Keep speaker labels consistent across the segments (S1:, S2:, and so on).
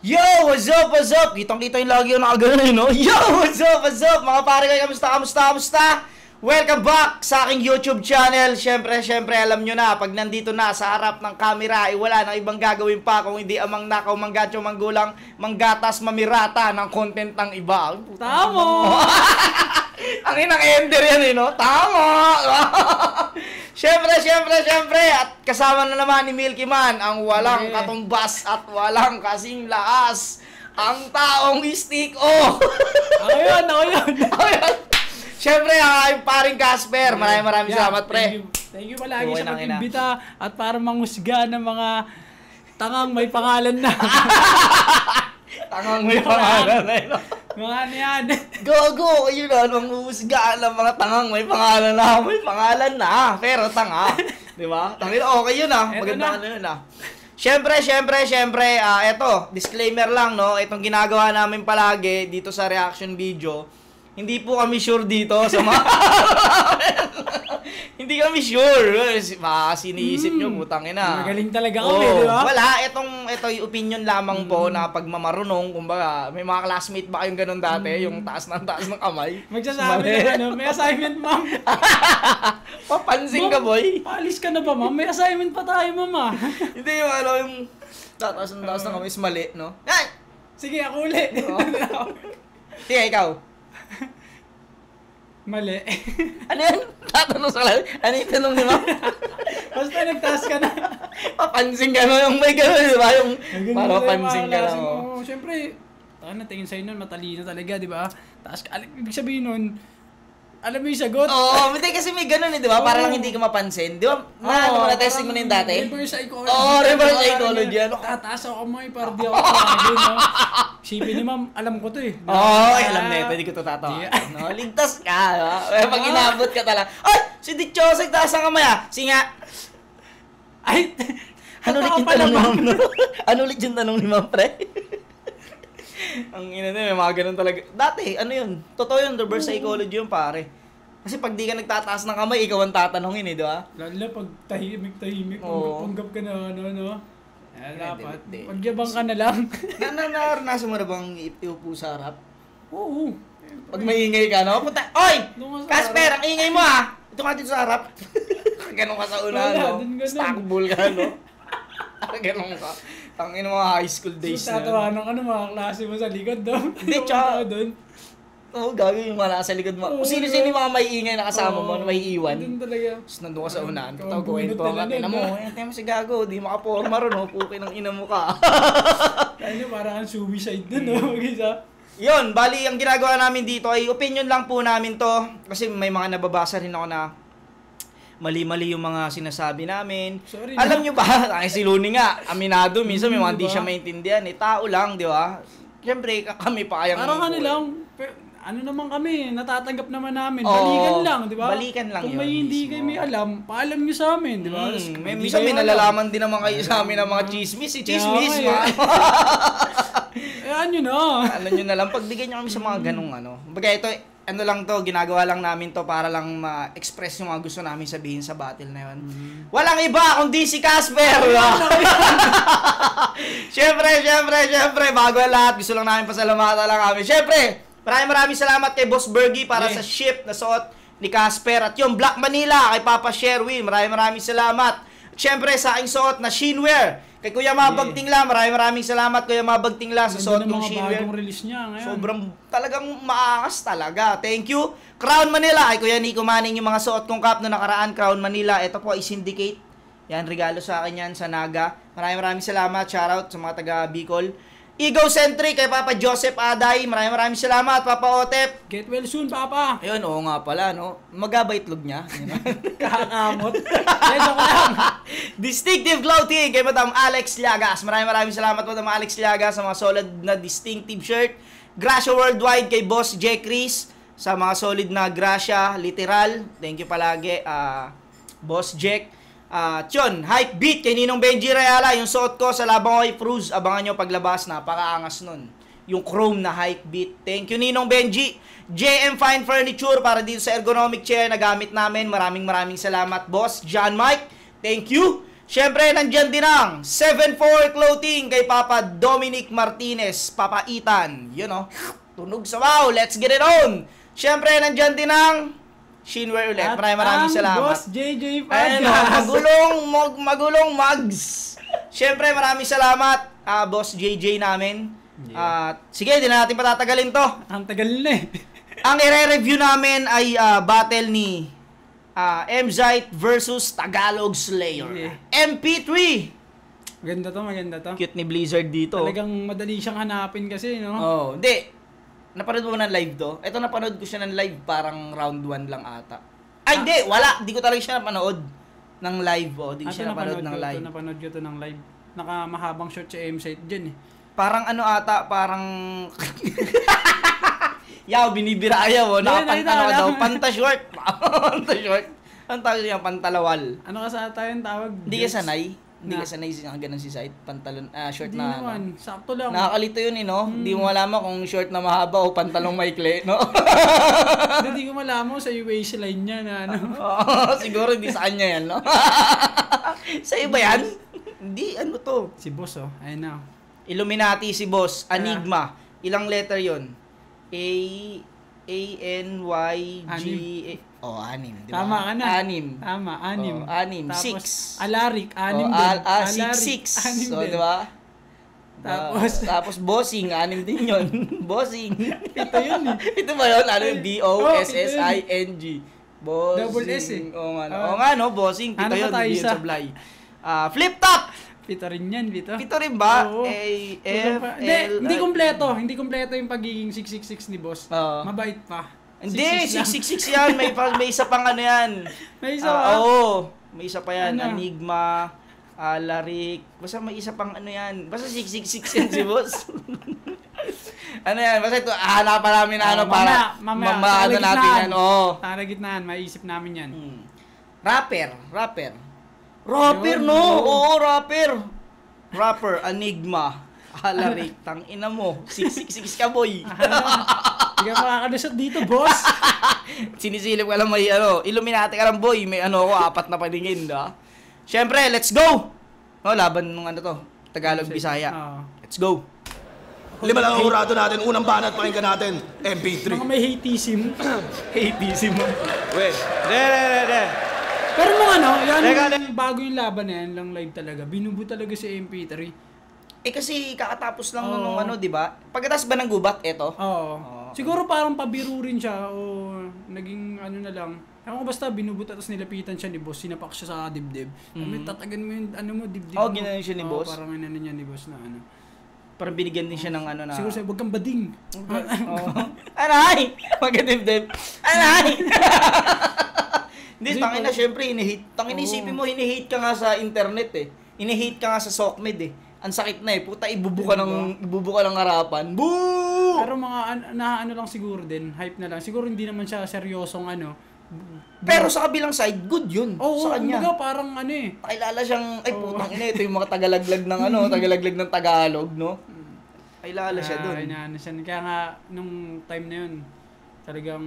S1: Yo! What's up? What's up? Kitang-kita yung lagi yung nakagano'n, no? Yo! What's up? What's up? Mga pare kayo, kamusta? Welcome back sa aking YouTube channel. Siyempre, alam nyo na, pag nandito na sa harap ng camera, wala nang ibang gagawin pa kung hindi amang nakaw, manggacho, manggulang, manggatas, mamirata ng content ng iba.
S2: Tama!
S1: Ang inang ender yan, no? Tama! Siyempre, at kasama na naman ni Milky Man, ang walang katumbas at walang kasing lakas, ang taong stick-o.
S2: Ako yun.
S1: Siyempre, ang aking paring Casper. Maraming salamat, pre.
S2: Thank you palagi sa pag-imbita at para manghusga ng mga tangang may pangalan na.
S1: Tangang may pangalan na, no?
S2: Mga ano yan.
S1: Go! Yun na, manghusga ng mga tangang may pangalan na. May pangalan na, pero tanga. Diba? Tangin, okay yun, ah. Maganda na yun, ah. Siyempre, eto, disclaimer lang, no? Itong ginagawa namin palagi dito sa reaction video. Hindi po kami sure dito sa mga... Hindi kami sure. Siniisip nyo, putang ina.
S2: Magaling talaga kami, di ba?
S1: Wala, ito yung opinion lamang po na pagmamarunong, kumbaga, may mga classmate ba kayong ganun dati, yung taas ng kamay?
S2: Magsasabi na may assignment, ma'am.
S1: Papansin ka, boy.
S2: Paalis ka na ba, ma'am? May assignment pa tayo, ma'am,
S1: Hindi yung yung taas ng kamay is mali, no? Ay!
S2: Sige, ako ulit.
S1: Sige, ikaw.
S2: Mali.
S1: Ano yan? Tatanong sa lahat. Ano yung tanong ni ma'am?
S2: Basta nagtaas ka na.
S1: Papansin ka na yung may gano'n, di ba? Yung parang papansin ka na.
S2: Siyempre, tingin sa'yo nun, matalino talaga, di ba? Taas ka. Ibig sabihin nun, alam mo yung sagot?
S1: Oo, hindi kasi may gano'n eh, di ba? Para lang hindi ka mapansin. Di ba? Na-testing mo na yung dati?
S2: Reverse psychology.
S1: Reverse psychology.
S2: Tataas ako kamay para di ako lagi, no? Sipin ni ma'am, alam ko to eh.
S1: Alam na ito, hindi ko ito tatawa. No, ligtas ka, pag inabot ka talaga. Ay! Si Dick Chosek, taas ang kamay, ah! Singa!
S2: Ay!
S1: Ano ulit yung tanong ni ma'am? Ano ulit yung tanong ni ma'am, pre? Ang ina na, may mga ganun talaga. Dati, ano yun? Totoo yun, reverse psychology yun, pare. Kasi pag di ka nagtataas ng kamay, ikaw ang tatanungin eh, di ba?
S2: Lalo na pag tahimik, panggap ka na, ano. Dapat, pagyabang ka na lang.
S1: Naranasan mo na bang iupo sa harap?
S2: Oo.
S1: Pag maingay ka, no? Punta, oy! Casper, ang ingay mo, ah! Ito ka dito sa harap. Ganon ka sa una, no? Stockbull ka, no? Ganon ka. Tangin mga high school days na.
S2: Tatawanan ka ng mga klase mo sa likod, no?
S1: Hindi, tsaka. Oo, gagawin yung mga nasa likod mo. Kung sino-sino yung mga may ingay na kasama mo, na may iwan.
S2: Doon talaga.
S1: Tapos nandun ka sa unahan. Tapos kwento ka. Tingnan mo, tingnan mo si Gago. Di makaporma ron, no? Pukin ng ina mo ka.
S2: Kaya parang ang suicide dun, no?
S1: Yun, bali, ang ginagawa namin dito ay opinion lang po namin to. Kasi may mga nababasa rin ako na mali-mali yung mga sinasabi namin.
S2: Sorry,
S1: alam nyo ba, ay si Looney nga, aminado, minsan may mga di siya maintindihan. Tao lang, di ba? Siyempre, kami pa kayang...
S2: Parang ano lang, ano naman kami, natatanggap naman namin. Balikan lang, di ba?
S1: Balikan lang
S2: kung
S1: yun.
S2: Kung may hindi kayo may alam, paalam nyo sa amin, di ba?
S1: Minsan may nalalaman din naman kayo sa amin ng mga chismis. Chismis,
S2: ano nyo na.
S1: Alam nyo na lang, pagbigyan nyo kami sa mga ganong ano. Baga ito, ano lang to, ginagawa lang namin to para lang ma-express yung mga gusto namin sabihin sa battle na yun. Walang iba kundi si Casper! Siyempre, bago ang lahat, gusto lang namin pasalamatan lang kami. Siyempre, maraming salamat kay Boss Bergie para sa ship na suot ni Casper. At yung Black Manila kay Papa Sherwin, maraming salamat. At siyempre, sa aking suot na Shinwear, kay Kuya Mabagtingla, maraming salamat Kuya Mabagtingla sa suot ng Shinwear.
S2: Bagong release niya ngayon.
S1: Sobrang talagang maakas talaga. Thank you. Crown Manila, kay Kuya Nico Manning, yung mga suot kong cap na nakaraan, Crown Manila. Ito po ay Syndicate. Yan, regalo sa akin yan sa Naga. Maraming salamat. Shoutout sa mga taga Bicol. Egocentric kay Papa Joseph Aday. Maraming salamat, Papa Otep.
S2: Get well soon, Papa.
S1: Ayun, oo nga pala, no? Magaba itlog niya.
S2: Kakamot. Yes, ako lang.
S1: Distinctive Clothing kay Madam Alex Llagas. Maraming salamat, Madam Alex Llagas, sa mga solid na distinctive shirt. Gracia Worldwide kay Boss J. Chris sa mga solid na Gracia, literal. Thank you palagi, Boss Jack. Yun, Hype Beat kay Ninong Benji Reala, yung suot ko sa labang ko kay Fruz, abangan nyo paglabas, napakaangas nun. Yung chrome na Hype Beat. Thank you Ninong Benji. JM Fine Furniture para dito sa ergonomic chair na gamit namin. Maraming salamat, Boss John Mike. Thank you. Siyempre, nandyan din ang 7-4 clothing kay Papa Dominic Martinez, Papa Ethan. Yun o, tunog sa wow, let's get it on! Siyempre, nandyan din ang Shinwear ulit. Maraming salamat.
S2: Boss JJ
S1: Ayun,
S2: Pagas.
S1: magulong mugs. Siyempre, maraming salamat, Boss JJ namin. Sige, di na natin patatagalin to.
S2: Ang tagal na eh.
S1: Ang i-review namin ay battle ni MZite versus Tagalog Slayer. MP3.
S2: Maganda to.
S1: Cute ni Blizzard dito.
S2: Talagang madali siyang hanapin kasi, no?
S1: Oh, hindi. Napanood mo ba ng live to? Ito napanood ko siya ng live, parang round 1 lang ata. Ay, hindi, wala. Hindi ko talaga siya napanood ng live. Hindi ko siya napanood ng live.
S2: Napanood ko to ng live. Nakamahabang short sa M-site dyan eh.
S1: Parang ano ata, parang... Yaw, binibiraya mo. Panta short. Panta short. Ang tawag niya, pantalawal.
S2: Ano ka sa tayo yung tawag?
S1: Hindi ka sanay. Hindi ka sanay siya ganun si site. Pantalon, short
S2: Hindi
S1: na.
S2: naman. Sakto lang.
S1: Nakakalito yun no? Hindi mo malaman kung short na mahaba o pantalong maikli, no?
S2: Hindi ko malaman sa waistline niya na ano.
S1: Siguro hindi sa kanya yan, no? Sa iba yan? Hindi, ano to?
S2: Si boss oh. Ayun na.
S1: Illuminati si boss. Enigma. Ilang letter yon? A-N-Y-G... anim. Diba?
S2: Tama ka na.
S1: Anim.
S2: Tama, anim.
S1: Anim.
S2: Tapos,
S1: 6.
S2: Alarik, anim din.
S1: Six.
S2: Anim
S1: So,
S2: din.
S1: diba?
S2: Tapos,
S1: bossing, anim din yun. Bossing.
S2: Ito yun eh.
S1: Ito ba yun? Ano yung B-O-S-S-I-N-G? Bossing.
S2: Double S eh.
S1: Oo nga, no? Bossing. Pito
S2: Ano
S1: yun.
S2: pa tayo
S1: Hindi yun
S2: isa?
S1: sablay. Flip top!
S2: Pito rin yan, Pito.
S1: Pito rin ba?
S2: Oo.
S1: A-F-L...
S2: Hindi kompleto. Hindi kompleto yung pagiging 666 ni boss.
S1: Oo.
S2: Mabait pa.
S1: Hindi,
S2: 666
S1: 666 yan. May isa pang ano yan.
S2: May isa pa?
S1: Oo. May isa pa yan.
S2: Ano?
S1: Enigma, Alarik. Basta may isa pang ano yan. Basta 666 yan si boss. Ano yan? Basta ito, hanapan namin na ano para ano natin yan. Oo.
S2: Tara gitnaan, maisip namin yan.
S1: Rapper, no? Oo, rapper. Enigma, Alarik. Tangina mo. 666 ka, boy.
S2: Hindi ka makakalusot dito, boss.
S1: Sinisilip ka lang may Illuminati ka lang, boy. May ako, 4 na paningin, da. Siyempre, let's go! Laban nung ano to, Tagalog-Bisaya. Let's go!
S3: 5 lang ang hurado natin. Unang banat, pakinggan natin. MP3.
S2: Mga may hateism.
S1: Hateism mo. Wait.
S2: Pero nung ano, yan
S1: Teka,
S2: bago yung laban na yan, lang live talaga. Binubo talaga si MP3.
S1: Kasi kakatapos lang
S2: Oo.
S1: nung ano, di ba? Pagkatapos ba ng gubat, eto?
S2: Oo. Siguro parang pabiro rin siya o naging ano na lang. Ewan ko basta binubot tapos nilapitan siya ni boss, sinapak siya sa dibdib. Sabi, tatagan mo yung ano mo, dibdib mo.
S1: ginanon siya ni boss?
S2: Parang inano niya ni boss na ano.
S1: Parang binigyan din siya ng ano na...
S2: Siguro sabi, wag kang bading.
S1: Anay! Magkadibdib. Anay! Hindi, tangin na, syempre, tangin isipin mo, hinihate ka nga sa internet eh. Hinihate ka nga sa SOCMED eh. Ang sakit na eh. Puta, ibubuka ng harapan. Boo!
S2: Pero mga ano lang siguro din, hype na lang. Siguro hindi naman siya seryosong ano.
S1: Pero sa kabilang side, good yun.
S2: Oo,
S1: sa kanya.
S2: kumbaga parang ano eh.
S1: Nakilala siyang, ay putang ina, ito yung mga tagalaglag ng tagalaglag ng Tagalog, no? Nakilala siya dun.
S2: Ano siya. Kaya nga, nung time na yun, talagang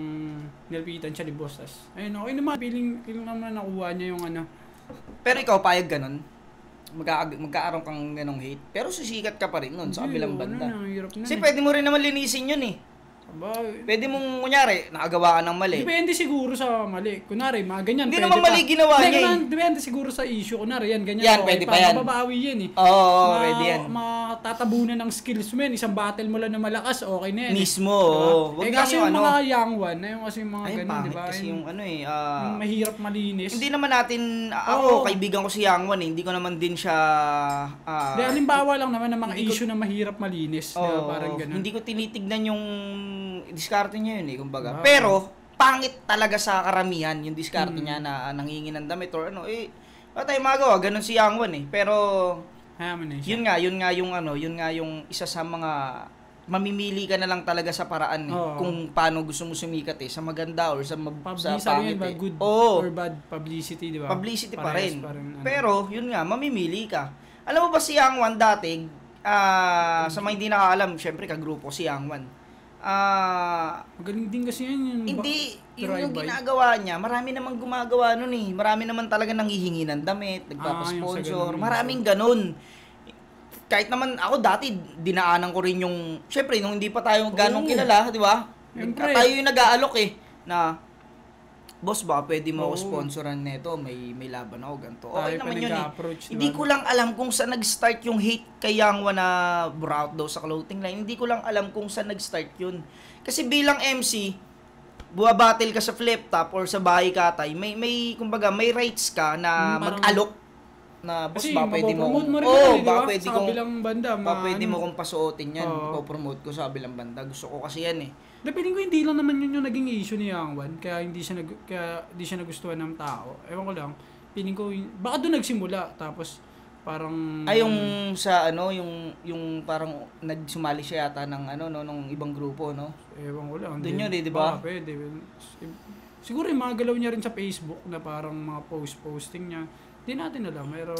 S2: nilapitan siya ni boss. Ayun, okay naman. Feeling naman nakuha niya yung ano.
S1: Pero ikaw, payag ganun? Magkaaroon kang ganong hate. Pero susikat ka pa rin nun sa kabilang banda.
S2: Hirap na.
S1: Kasi pwede mo rin naman linisin yun eh. Pwede mong, kunyari, nakagawa ka ng mali.
S2: Depende siguro sa mali. Kunwari, mga ganyan.
S1: Hindi naman mali ginawa niya eh.
S2: Depende siguro sa issue. Kunwari, yan, ganyan.
S1: Yan, pwede pa yan.
S2: Mababawi yan eh.
S1: Oo, pwede yan.
S2: Matatabunan ng skills mo yan. Isang battle mo lang na malakas, okay na yan.
S1: Mismo, oo.
S2: Wag kasi yung mga young one, ayun kasi yung mga ganun, di ba?
S1: Kasi yung ano eh.
S2: Yung mahirap malinis.
S1: Hindi naman natin, ako, kaibigan ko si Young One eh. Hindi ko naman din siya...
S2: halimbawa lang naman ng mga issue na mahirap malinis. Di ba? Parang ganun.
S1: Hindi ko tinitignan yung diskarte niya yun eh, kumbaga. Pero, pangit talaga sa karamihan yung diskarte niya na nangingi ng damit or ano, wala tayong magawa, ganun si Young One eh. Pero, yun nga yung isa sa mga, mamimili ka na lang talaga sa paraan eh, kung paano gusto mo sumikat eh, sa maganda or sa pangit eh.
S2: Good or bad publicity, di ba?
S1: Publicity pa rin. Pero, yun nga, mamimili ka. Alam mo ba si Young One dati, sa mga hindi nakaalam, syempre kagrupo si Young One.
S2: Magaling din kasi yan yung
S1: Hindi, yung
S2: drive-by.
S1: ginagawa niya, marami namang gumagawa nun eh. Marami naman talaga nanghihingi ng damit, nagpapasponsor,
S2: yung sa ganun
S1: maraming ganun. Kahit naman ako dati, dinaanan ko rin yung, syempre, nung hindi pa tayo ganong kilala, di ba?
S2: Siyempre.
S1: Tayo yung nag-aalok eh, na, boss, baka pwede mo ako sponsoran nito, may laban ako, ganito. Okay
S2: Tayo pa
S1: naman yun eh.
S2: nag-approach,
S1: Hindi
S2: diba?
S1: ko lang alam kung saan nag-start yung hate kay Yangwa na brought daw sa clothing line. Hindi ko lang alam kung saan nag-start yun. Kasi bilang MC, buwabattle ka sa flip top or sa bahay katay, kumbaga, may rights ka na
S2: parang-
S1: mag-alok na boss,
S2: Kasi
S1: baka pwede mo
S2: mapopromote mo rin
S1: Oo,
S2: naman, di
S1: baka
S2: ba?
S1: pwede
S2: Sa
S1: kong
S2: kabilang banda.
S1: baka pwede mo
S2: ano.
S1: kong pasuotin yan.
S2: Oo.
S1: Ipopromote ko sa kabilang banda. Gusto ko kasi yan eh.
S2: Piling ko hindi lang naman yun yung naging issue ni Yang Wan, kaya hindi siya nagustuhan ng tao. Ewan ko lang. Piling ko baka doon nagsimula tapos parang
S1: Ay, yung sa ano, yung parang nagsumali siya yata ng ano, no, nung ibang grupo, no?
S2: ewan ko lang.
S1: Doon yun eh, di ba?
S2: Baka pwede. Siguro yung mga galaw niya rin sa Facebook na parang mga posting niya. Hindi natin alam, pero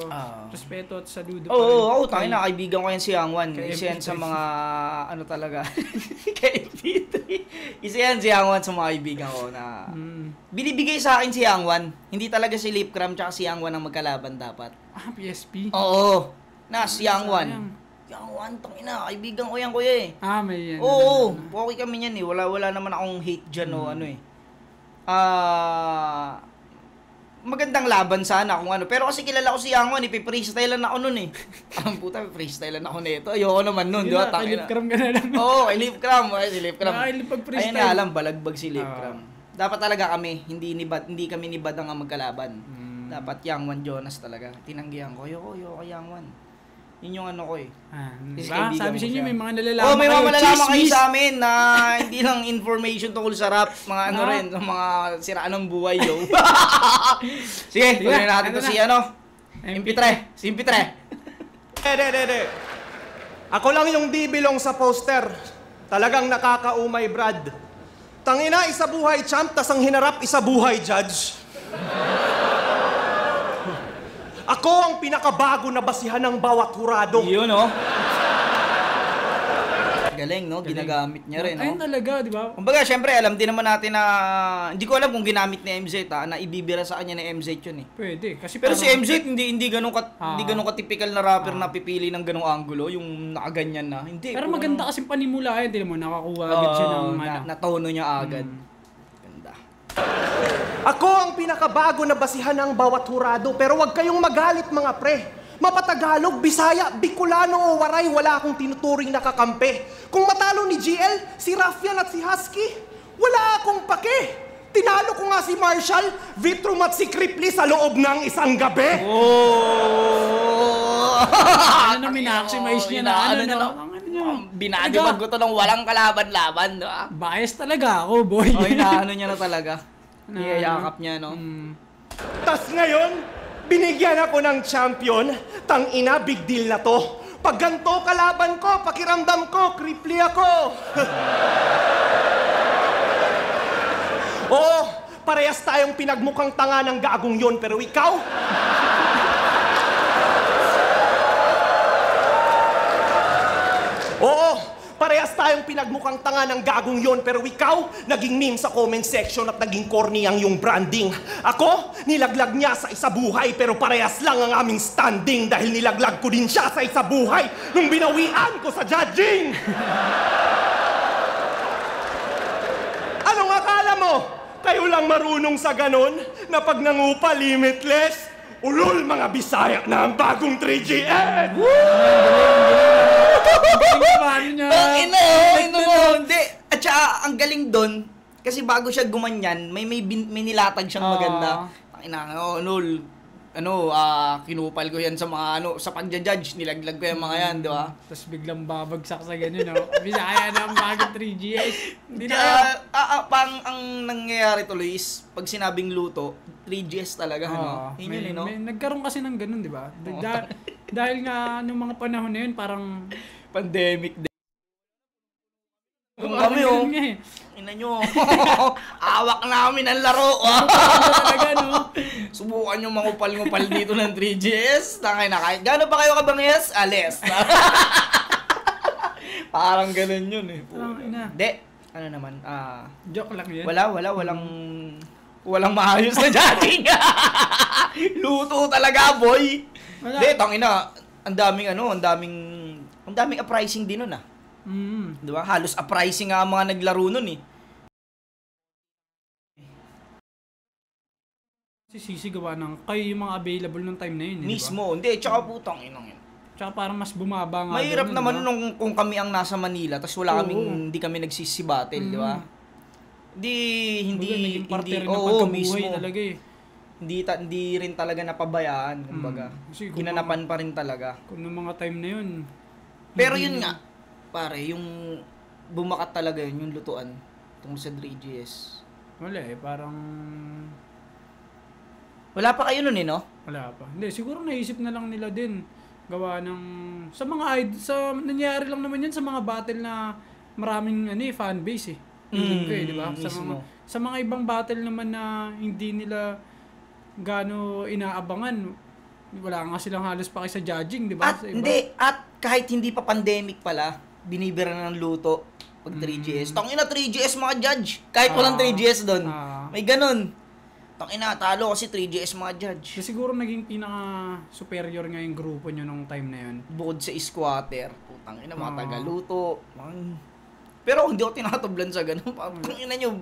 S2: respeto at saludo
S1: Oo,
S2: pa rin.
S1: na kaibigan ko yan si Yang Wan.
S2: Kay
S1: Isa yan sa
S2: MP3.
S1: mga, ano talaga, kay MP3. Isa yan si Yang Wan sa mga kaibigan ko na, binibigay sa akin si Yang Wan. Hindi talaga si Lipcram tsaka si Yang Wan ang magkalaban dapat.
S2: PSP?
S1: Oo, si Yang Wan.
S2: Sayang.
S1: Yang Wan, tangina, kaibigan ko yan kuya eh.
S2: May yan.
S1: Oo, okay kami yan eh. Wala naman akong hate dyan o ano eh. Magandang laban sana kung ano. Pero kasi kilala ko si Yang Wan, ipi-freestylean ako nun eh. Ang puta, freestylean ako nito. Ayoko naman nun, di ba?
S2: Kay Lipcram ka na lang.
S1: Oo, kay Lipcram. Si Lipcram.
S2: Nakakilipag-freestyle.
S1: Ayun nga lang, balagbag si Lipcram. Dapat talaga kami, hindi kami ni Badang ang magkalaban. Dapat Yang Wan Jonas talaga. Tinanggihan ko, ayoko Yang Wan. Yun yung ano ko eh. Kasi
S2: Diba?
S1: kaibigan
S2: Sabi
S1: ko
S2: sa inyo,
S1: siya.
S2: may mga nalalaman
S1: Oh, may mga malalaman kayo
S2: Chismis.
S1: sa amin na hindi lang information tungkol sa rap, mga ano rin, mga siraan ng buhay, yo. Sige, tuloy natin to si ano, MP3. Si MP3.
S3: De. Ako lang yung di bilong sa poster. Talagang nakakaumay, Brad. Tangina, isa buhay champ, tas ang hinarap, isa buhay judge. Ako ang pinakabago na basihan ng bawat hurado.
S1: Yun, no? Galing, no? Ginagamit niya rin,
S2: Ayun
S1: no?
S2: talaga, di ba?
S1: Kumbaga, syempre, alam din naman natin na, hindi ko alam kung ginamit ni MZ, na ibibira sa kanya ni MZ yun, eh.
S2: Pwede. Kasi
S1: Pero
S2: parang-
S1: si MZ, hindi ganun ka-typical na rapper na pipili ng ganung angulo, yung nakaganyan na. Hindi.
S2: Pero
S1: puro-
S2: maganda kasi panimula eh. Di mo, nakakuha agad siya ng
S1: natono niya agad. Ganda.
S3: Ako ang pinakabago na basihan ng bawat hurado, pero wag kayong magalit mga pre. Mapatagalog, Bisaya, Bicolano o Waray, wala akong tinuturing na kakampi. Kung matalo ni GL, si Raffian at si Husky, wala akong pake. Tinalo ko nga si Marshall, Vitrum at si Cripply sa loob ng isang gabi.
S1: Oh!
S2: Ano na minaximize niya na ano
S1: niya
S2: no?
S1: Binadibag ko to ng walang kalaban-laban, no?
S2: Bias talaga ako, boy.
S1: Oh, inaano niya na talaga. Niyayakap niya, no?
S3: Tas ngayon, binigyan ako ng champion. Tang-ina, big deal na to. Pag ganito kalaban ko, pakiramdam ko, Cripply ako. Oo, parehas tayong pinagmukhang tanga ng gagong yon, pero ikaw? Oo, parehas tayong pinagmukhang tanga ng gagong yon, pero ikaw, naging meme sa comment section at naging corny ang yung branding. Ako, nilaglag niya sa isa buhay, pero parehas lang ang aming standing dahil nilaglag ko din siya sa isa buhay nung binawian ko sa judging. Anong akala mo? Kayo lang marunong sa ganon na pag nangupa limitless? Ulol mga Bisaya na ang bagong 3GN!
S1: Hindi. At saka, ang galing doon, kasi bago siya gumanyan, may nilatag siyang maganda. Kinupal ko yan sa mga sa pagja-judge, nilaglag ko yung mga yan, di ba?
S2: Tapos biglang babagsak sa ganyan, no? Bisaya na ang bagong 3GS. Hindi na.
S1: Ang nangyayari tuloy is, pag sinabing luto, 3GS talaga, ano? Yun yun, no?
S2: Nagkaroon kasi ng ganun, di ba? Dahil nga, nung mga panahon na yun, parang
S1: Pandemic din. Kung
S2: parang
S1: kami,
S2: ganun nga eh.
S1: ina nyo, awak namin ang laro.
S2: Talaga, no?
S1: Subukan nyo mangupal-ngupal dito ng 3GS. Tangay na kahit gano'n pa kayo kabangis, alis. Parang ganun yun eh.
S2: Ina.
S1: Hindi, ano naman,
S2: Joke lang yan.
S1: walang maayos na judging. Luto talaga, boy.
S2: Wala.
S1: Hindi, tangina, ang daming uprising din nun ah. Di ba? Halos uprising nga ang mga naglaro nun eh.
S2: Si Sisi gawa ng kayo yung mga available nung time na yun.
S1: Mismo, hindi, tsaka putang inang yun.
S2: Tsaka parang mas bumaba nga.
S1: Mahirap
S2: doon,
S1: naman
S2: diba?
S1: nung kung kami ang nasa Manila, tapos wala kaming, hindi kami nagsisibattle, di ba? Hindi
S2: pagkabuhay
S1: mismo.
S2: talaga eh.
S1: Hindi rin talaga napabayaan, kumbaga.
S2: Kasi
S1: Ginanapan pa rin talaga.
S2: Kung nung mga time na yun.
S1: Pero yun nga, pare, yung bumakat talaga yun, yung lutuan tungkol sa 3GS.
S2: Wala eh, parang
S1: Wala pa kayo nun eh, no?
S2: wala pa. Hindi, siguro naisip na lang nila din. Gawa ng sa mga nangyayari lang naman yan sa mga battle na maraming fan base eh. Di ba? Sa mga ibang battle naman na hindi nila gaano inaabangan, wala nga silang halos pa sa judging, di ba?
S1: At kahit hindi pa pandemic pala, binibira na ng luto pag 3GS. Tangina 3GS mga judge. Kahit walang 3GS doon. May ganun. Tangina, talo kasi 3GS mga judge.
S2: Kasi siguro naging pinaka-superior nga yung grupo nyo nung time na yun.
S1: Bukod sa squatter, putang ina, mga tagaluto. Pero hindi ako tinatablan sa ganun. Tangina nyo.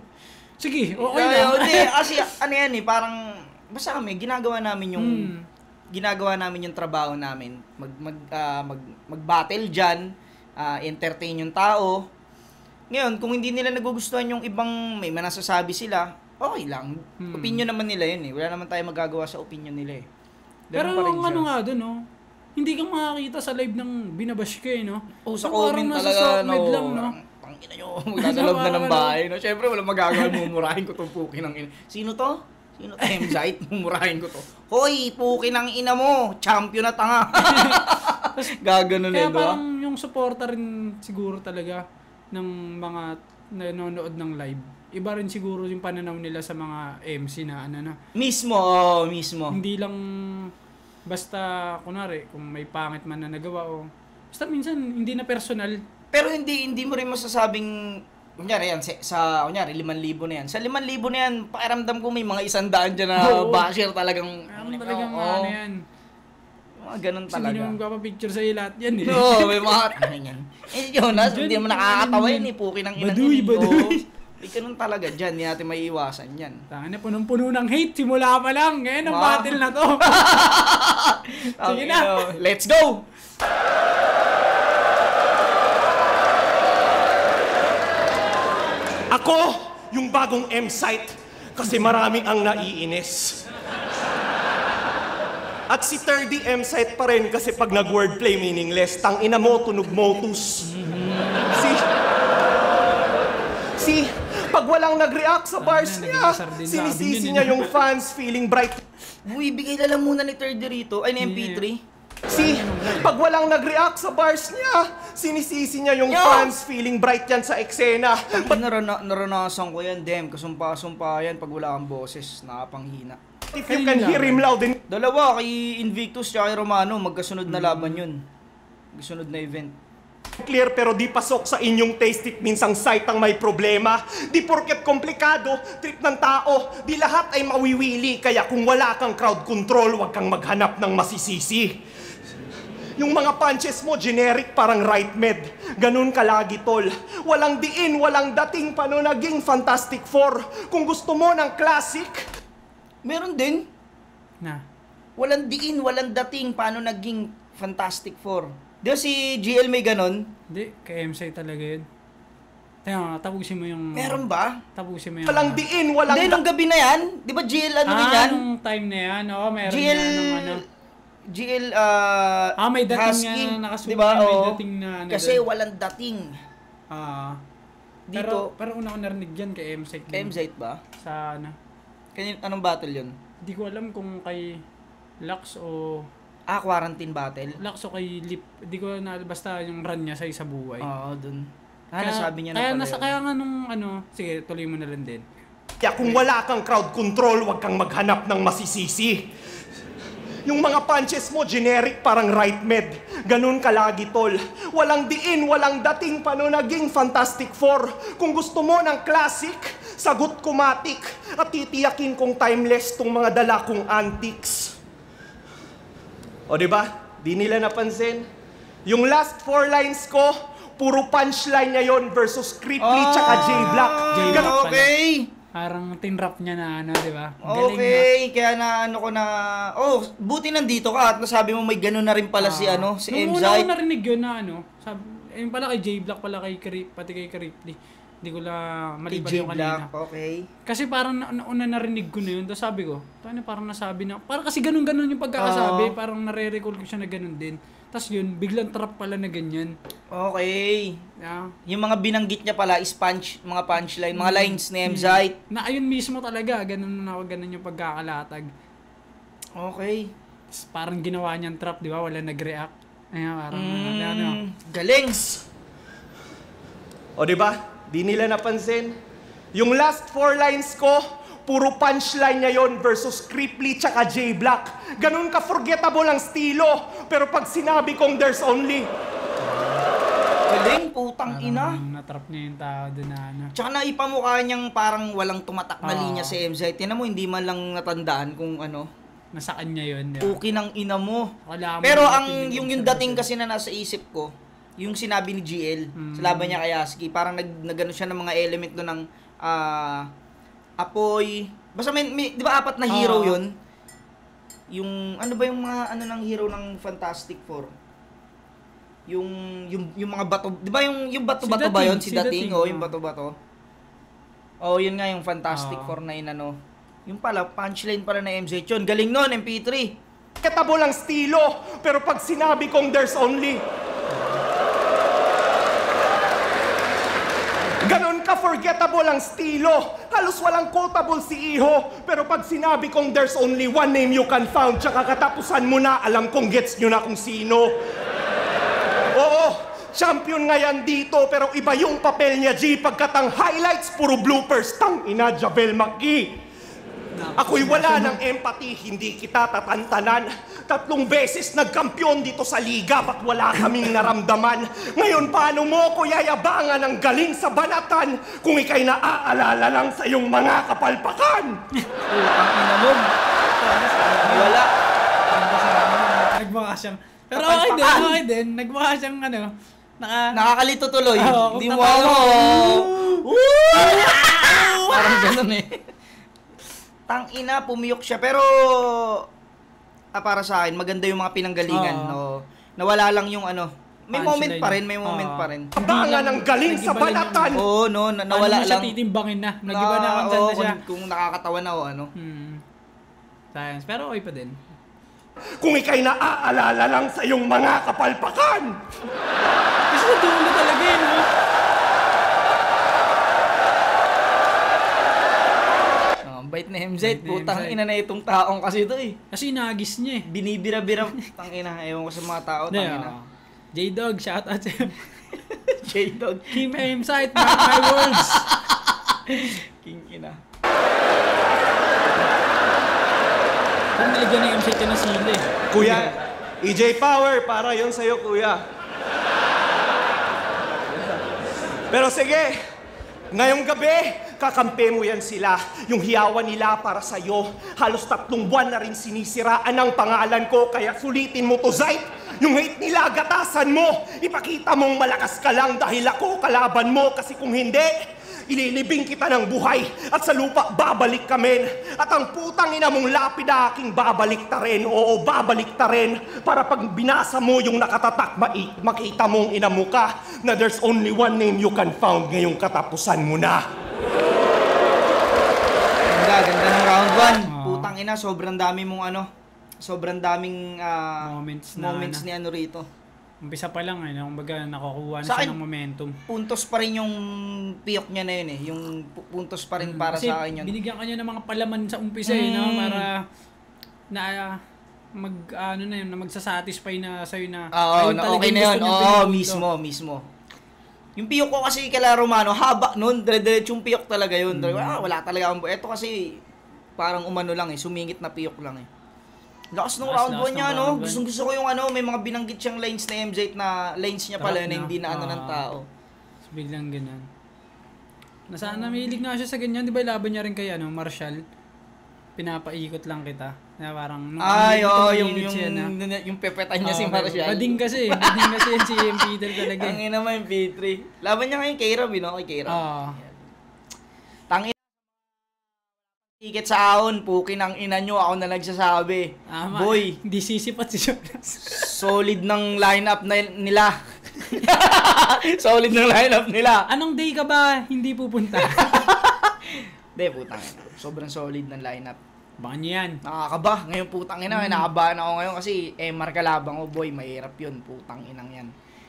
S2: Sige, okay lang.
S1: Hindi, kasi ano yan eh, parang, basta kami, ginagawa namin yung trabaho namin. Mag-battle dyan, entertain yung tao. Ngayon, kung hindi nila nagugustuhan yung ibang may manasasabi sila, okay lang. Opinion naman nila yun eh. Wala naman tayo magagawa sa opinion nila eh.
S2: Pero yung nga doon, no? Hindi kang makakita sa live ng binabash ka eh, no?
S1: Sa comment talaga, no?
S2: Lang, no?
S1: Tangina nyo, magdadalab na ng bahay, no? Siyempre, walang magagawa, mumurahin ko itong puki ng ina. Sino to? M-Zite? Mumurahin ko to. Hoy, puki ng ina mo! Champion na tanga! Gaganon eh,
S2: Kaya
S1: diba?
S2: parang yung supporter rin siguro talaga ng mga nanonood ng live. Iba rin siguro yung pananaw nila sa mga MC na
S1: Mismo.
S2: Hindi lang basta kunwari kung may pangit man na nagawa o basta minsan hindi na personal.
S1: Pero hindi mo rin masasabing kunyari yan kunyari 5,000 na yan. Sa 5,000 na yan, pakiramdam ko may mga 100 diyan na basher talagang
S2: yan.
S1: Mga ganun talaga.
S2: Hindi naman magpapapicture sa lahat yan eh.
S1: Oo, may mga yan. Jonas, hindi mo nakakatawa yan eh. Puki ng ina.
S2: Baduy.
S1: May ganun talaga dyan. Hindi natin may iwasan yan.
S2: Tanga na, punong-puno ng hate. Simula pa lang. Ngayon ang battle na to. Sige na.
S1: Let's go!
S3: Ako, yung bagong M-Site, kasi marami ang naiinis. At si 30 M-Site pa rin kasi pag nag-wordplay meaningless, tang ina mo, tunog motus. Pag walang nag-react sa bars niya, sinisisi niya yung fans feeling bright.
S1: Bigay na lang muna ni 30 rito, ay ni MP3.
S3: Pag walang nag-react sa bars niya, sinisisi niya yung fans feeling bright yan sa eksena.
S1: Naranasan ko yan, dem. Kasumpa-sumpa yan pag wala kang boses, nakapanghina.
S3: If you can hear him loud in...
S1: Dalawa, kay Invictus at Romano, magkasunod na laban yun. Magkasunod na event.
S3: Clear pero di pasok sa inyong taste it minsang site ang may problema. Di porket komplikado, trip ng tao, di lahat ay mawiwili. Kaya kung wala kang crowd control, wag kang maghanap ng masisisi. Yung mga punches mo, generic parang right med. Ganun kalagi, tol. Walang diin, walang dating, paano naging Fantastic Four? Kung gusto mo ng classic...
S1: Meron din. Walang diin, walang dating, paano naging Fantastic Four? Di ba si GL may ganon?
S2: Hindi, kay MC talaga yun. Tapusin mo yung...
S1: Meron ba?
S2: Tapusin mo yung...
S3: Walang diin, walang...
S1: Hindi, nung gabi na yan. Di ba GL din yan?
S2: Nung time na yan, meron
S1: GL...
S2: yan.
S1: GL,
S2: may dating
S1: Husky,
S2: nga nakasuot.
S1: Diba?
S2: May dating na...
S1: Kasi walang dating. Dito.
S2: Pero una ko narinig yan kay M-Site.
S1: Kay M-Site ba?
S2: Sa
S1: Anong battle yun?
S2: Hindi ko alam kung kay Lux o...
S1: Quarantine battle?
S2: Lux o kay Lip. Hindi ko na... Basta yung run niya sa isa buhay.
S1: Oo, dun. Nasabi niya na pala yun.
S2: Kaya nga nung sige, tuloy mo na lang din.
S3: Kaya kung wala kang crowd control, wag kang maghanap ng masisisi. Yung mga punches mo, generic, parang right med. Ganun ka lagi, tol. Walang diin, walang dating, paano naging Fantastic Four. Kung gusto mo ng classic, sagot ko matik. At titiyakin kong timeless tong mga dala kong antiques. O diba? Di nila napansin. Yung last 4 lines ko, puro punchline niya yon versus Cripply tsaka J-Black.
S2: J-Black
S1: Okay.
S2: Parang tinrap niya na ano, di ba?
S1: Okay, kaya na ano ko na... Oh, buti nandito ka at nasabi mo may ganun na rin pala si si
S2: Nung una ko
S1: Emzite.
S2: narinig yun na ano, yung pala kay J-Black, pala kay pati kay Cripply. Hindi ko lang maliban yung kanina.
S1: Okay.
S2: Kasi parang una narinig ko na yun, tapos sabi ko, parang nasabi na, parang kasi ganun-ganun yung pagkakasabi, parang nare-recall ko siya na ganun din. Tapos yun, biglang trap pala na ganyan.
S1: Okay.
S2: Yeah.
S1: Yung mga binanggit niya pala is mga punchline, mga lines ni Emzite.
S2: Na ayun mismo talaga, ganun yung pagkakalatag.
S1: Okay.
S2: Tapos parang ginawa niyang trap, di ba? Wala nag-react. Ayan, parang,
S1: galing.
S3: O diba? Di nila napansin. Yung last 4 lines ko, puro punchline niya yon versus Cripply tsaka J-Black. Ganun ka-forgettable ang stilo. Pero pag sinabi kong there's only...
S1: Galing, putang ina.
S2: Natrap niya yung tao doon na ano.
S1: Tsaka naipamukha niyang parang walang tumatak na linya si Emzite. Tinan mo, hindi man lang natandaan kung ano.
S2: Nasa kanya yun.
S1: Puki ng ina mo.
S2: Wala mo
S1: Pero
S2: natin
S1: yung dating kasi na nasa isip ko, yung sinabi ni GL, sa laban niya kay Husky, parang nagano siya ng mga element doon ng apoy. Basta may di ba 4 na hero yun? Yung ano ba yung mga ano ng hero ng Fantastic Four? Yung mga bato, di ba yung bato-bato ba yun? Si Dating, yung bato-bato. Oh, yun nga yung Fantastic Four na inano. Yung pala, punchline pala na MZ yun. Galing nun, MP3.
S3: Forgettable ang stilo. Pero pag sinabi kong there's only... Ganon ka-forgettable ang stilo. Halos walang quotable si Iho. Pero pag sinabi kong there's only one name you can found, tsaka katapusan mo na, alam kong gets nyo na kung sino. Oo, champion nga yan dito, pero iba yung papel niya, G. Pagkat ang highlights, puro bloopers. Tang ina, Javel McGee. Ako'y wala ng empathy, hindi kita tatantanan. 3 beses nagkampiyon dito sa liga, ba't wala kaming naramdaman? Ngayon, paano mo ko yayabangan ang galing sa banatan kung ikay naaalala lang sa iyong mga kapalpakan?
S1: Ang ina mo. Wala.
S2: Nagmukha siyang... Pero okay din. Nagmukha siyang ano...
S1: Nakakalito tuloy.
S2: Oo,
S1: Hindi
S2: kung
S1: mo
S2: tatawa
S1: Parang ganun eh. Tang-ina, pumiyok siya. Pero, para sa akin, maganda yung mga pinanggalingan. No? Nawala lang yung ano. May moment pa rin, pa rin.
S3: Abangan ang galing sa banatan!
S1: Oo, no, nawala
S2: lang. Ano siya titimbangin na? Nag-iba na kung saan na siya.
S1: Kung nakakatawa na o ano.
S2: Science, pero okay pa din.
S3: Kung ikay naaalala lang sa iyong mga kapalpakan!
S2: Kasi nadulo talaga yun, no?
S1: Bait na MZ, putang ina na itong taong kasi ito eh.
S2: Kasi nagis niya eh.
S1: Binibira-bira, tang ina, ewan ko sa mga tao, tang ina.
S2: J-Dog, shout out sa'yo.
S1: J-Dog.
S2: Kim Emzite, mark my words.
S1: King ina.
S2: Kung nalagyan ng Emzite na sila eh.
S3: Kuya, EJ Power, para yon sa'yo, kuya. Pero sige, ngayong gabi, kakampi mo yan sila. Yung hiyawan nila para sa'yo. Halos 3 buwan na rin sinisiraan ang pangalan ko, kaya sulitin mo to, Zite. Yung hate nila, gatasan mo. Ipakita mong malakas ka lang dahil ako kalaban mo. Kasi kung hindi, ililibing kita ng buhay. At sa lupa, babalik ka men. At ang putang ina mong lapida aking babalik ta rin. Oo, babalik ta rin. Para pag binasa mo yung nakatatak, makita mong ina mo ka na there's only one name you can found ngayong katapusan mo na.
S1: Ganda ng round 1. Putang ina, sobrang dami mong ano, sobrang daming moments ni ano rito.
S2: Umpisa pa lang eh, kumbaga nakukuha na
S1: Sa
S2: siya
S1: akin,
S2: ng momentum.
S1: Puntos pa rin yung piyok niya na yun eh. Yung puntos pa rin para
S2: Kasi
S1: sa akin yun.
S2: binigyan kanya ng mga palaman sa umpisa eh, no? Para na magsasatisfy na sa'yo na
S1: Oo, okay na yun. Oo, mismo. Yung piyok ko kasi kala Romano, haba nun, dire-diretso yung piyok talaga yun. Wala talaga akong... Ito kasi parang umano lang eh, sumingit na piyok lang eh. Lakas ng
S2: Lakas
S1: round 1 niya,
S2: ng
S1: no?
S2: round one.
S1: Gusto ko yung may mga binanggit siyang lanes na MZ na lanes niya pala
S2: Trap
S1: na
S2: na.
S1: hindi na ng tao.
S2: Tapos biglang ganun. Namilig nga siya sa ganyan. Di ba laban niya rin kay Marshall? Pinapaikot lang kita. Na parang...
S1: yung pepetan niya si Marshall.
S2: Bading kasi. Bading kasi yan si Peter talaga.
S1: Ang ina mo yung P3. Laban niya ngayon kay Rob, no? Kay Rob. Tangin ticket sa ahon, pukin ang ina nyo, ako na nagsasabi. Boy,
S2: hindi sisipat si Jonas.
S1: solid ng lineup nila. Solid ng lineup nila.
S2: Anong day ka ba hindi pupunta?
S1: Hindi, putang ina. Sobrang solid ng lineup.
S2: Baka niya yan.
S1: Nakakaba. Ngayon putang ina, kinakabahan ako ngayon kasi MR kalabang ko, boy, mahirap yun. Putang inang yan.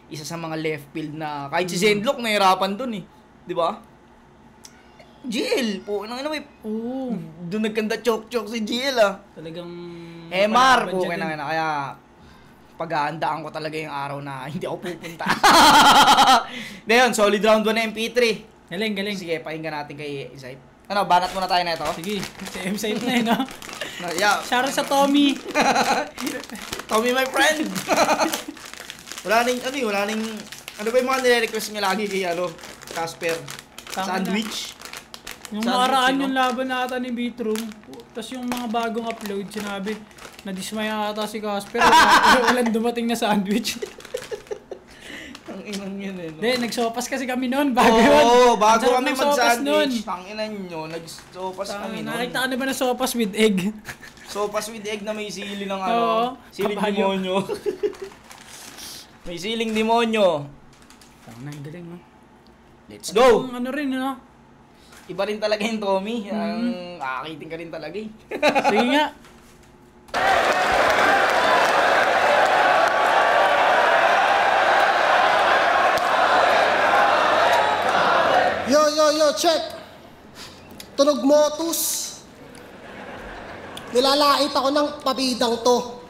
S1: Isa sa mga left field na, kahit si Zendlock, nahirapan dun eh. Di ba? GL, po, nang ina may, doon nagkanda chok-chok si GL ah.
S2: Talagang...
S1: MR, po, kaya pag-aandaan ko talaga yung araw na hindi ako pupunta. Ngayon, solid round 1 na MP3.
S2: Galing.
S1: Sige, pakinggan natin kay Izay. Banat muna tayo na ito.
S2: Sige, si M-Site na no?
S1: Yeah.
S2: Shoutout sa Tommy.
S1: Tommy, my friend. wala ba yung mga nire-request niya lagi kay, Casper? Sandwich?
S2: Yung nakaraan yung laban na ata ni Beatroom, tapos yung mga bagong upload, sinabi, nadismaya ata si Casper, walang dumating na sandwich.
S1: Ang inang yun eh.
S2: Hindi, nagsopas kasi kami noon, bago yun.
S1: Oo, bago
S2: Ang sarap
S1: kami
S2: ng sopas
S1: mag-sandwich. Ang inan nyo, nagsopas kami noon.
S2: Nakita ka na ba na sopas with egg?
S1: Sopas with egg na may sili ng siling
S2: kabayo.
S1: demonyo. May siling demonyo.
S2: Ang galing, no?
S1: Let's go!
S2: Ang ano rin, no?
S1: Iba rin talaga yung Tommy. Akakitin ka rin talaga eh.
S2: Sige nga.
S4: Yo, check. Tunog motus. Nilalait ako ng pabidang to.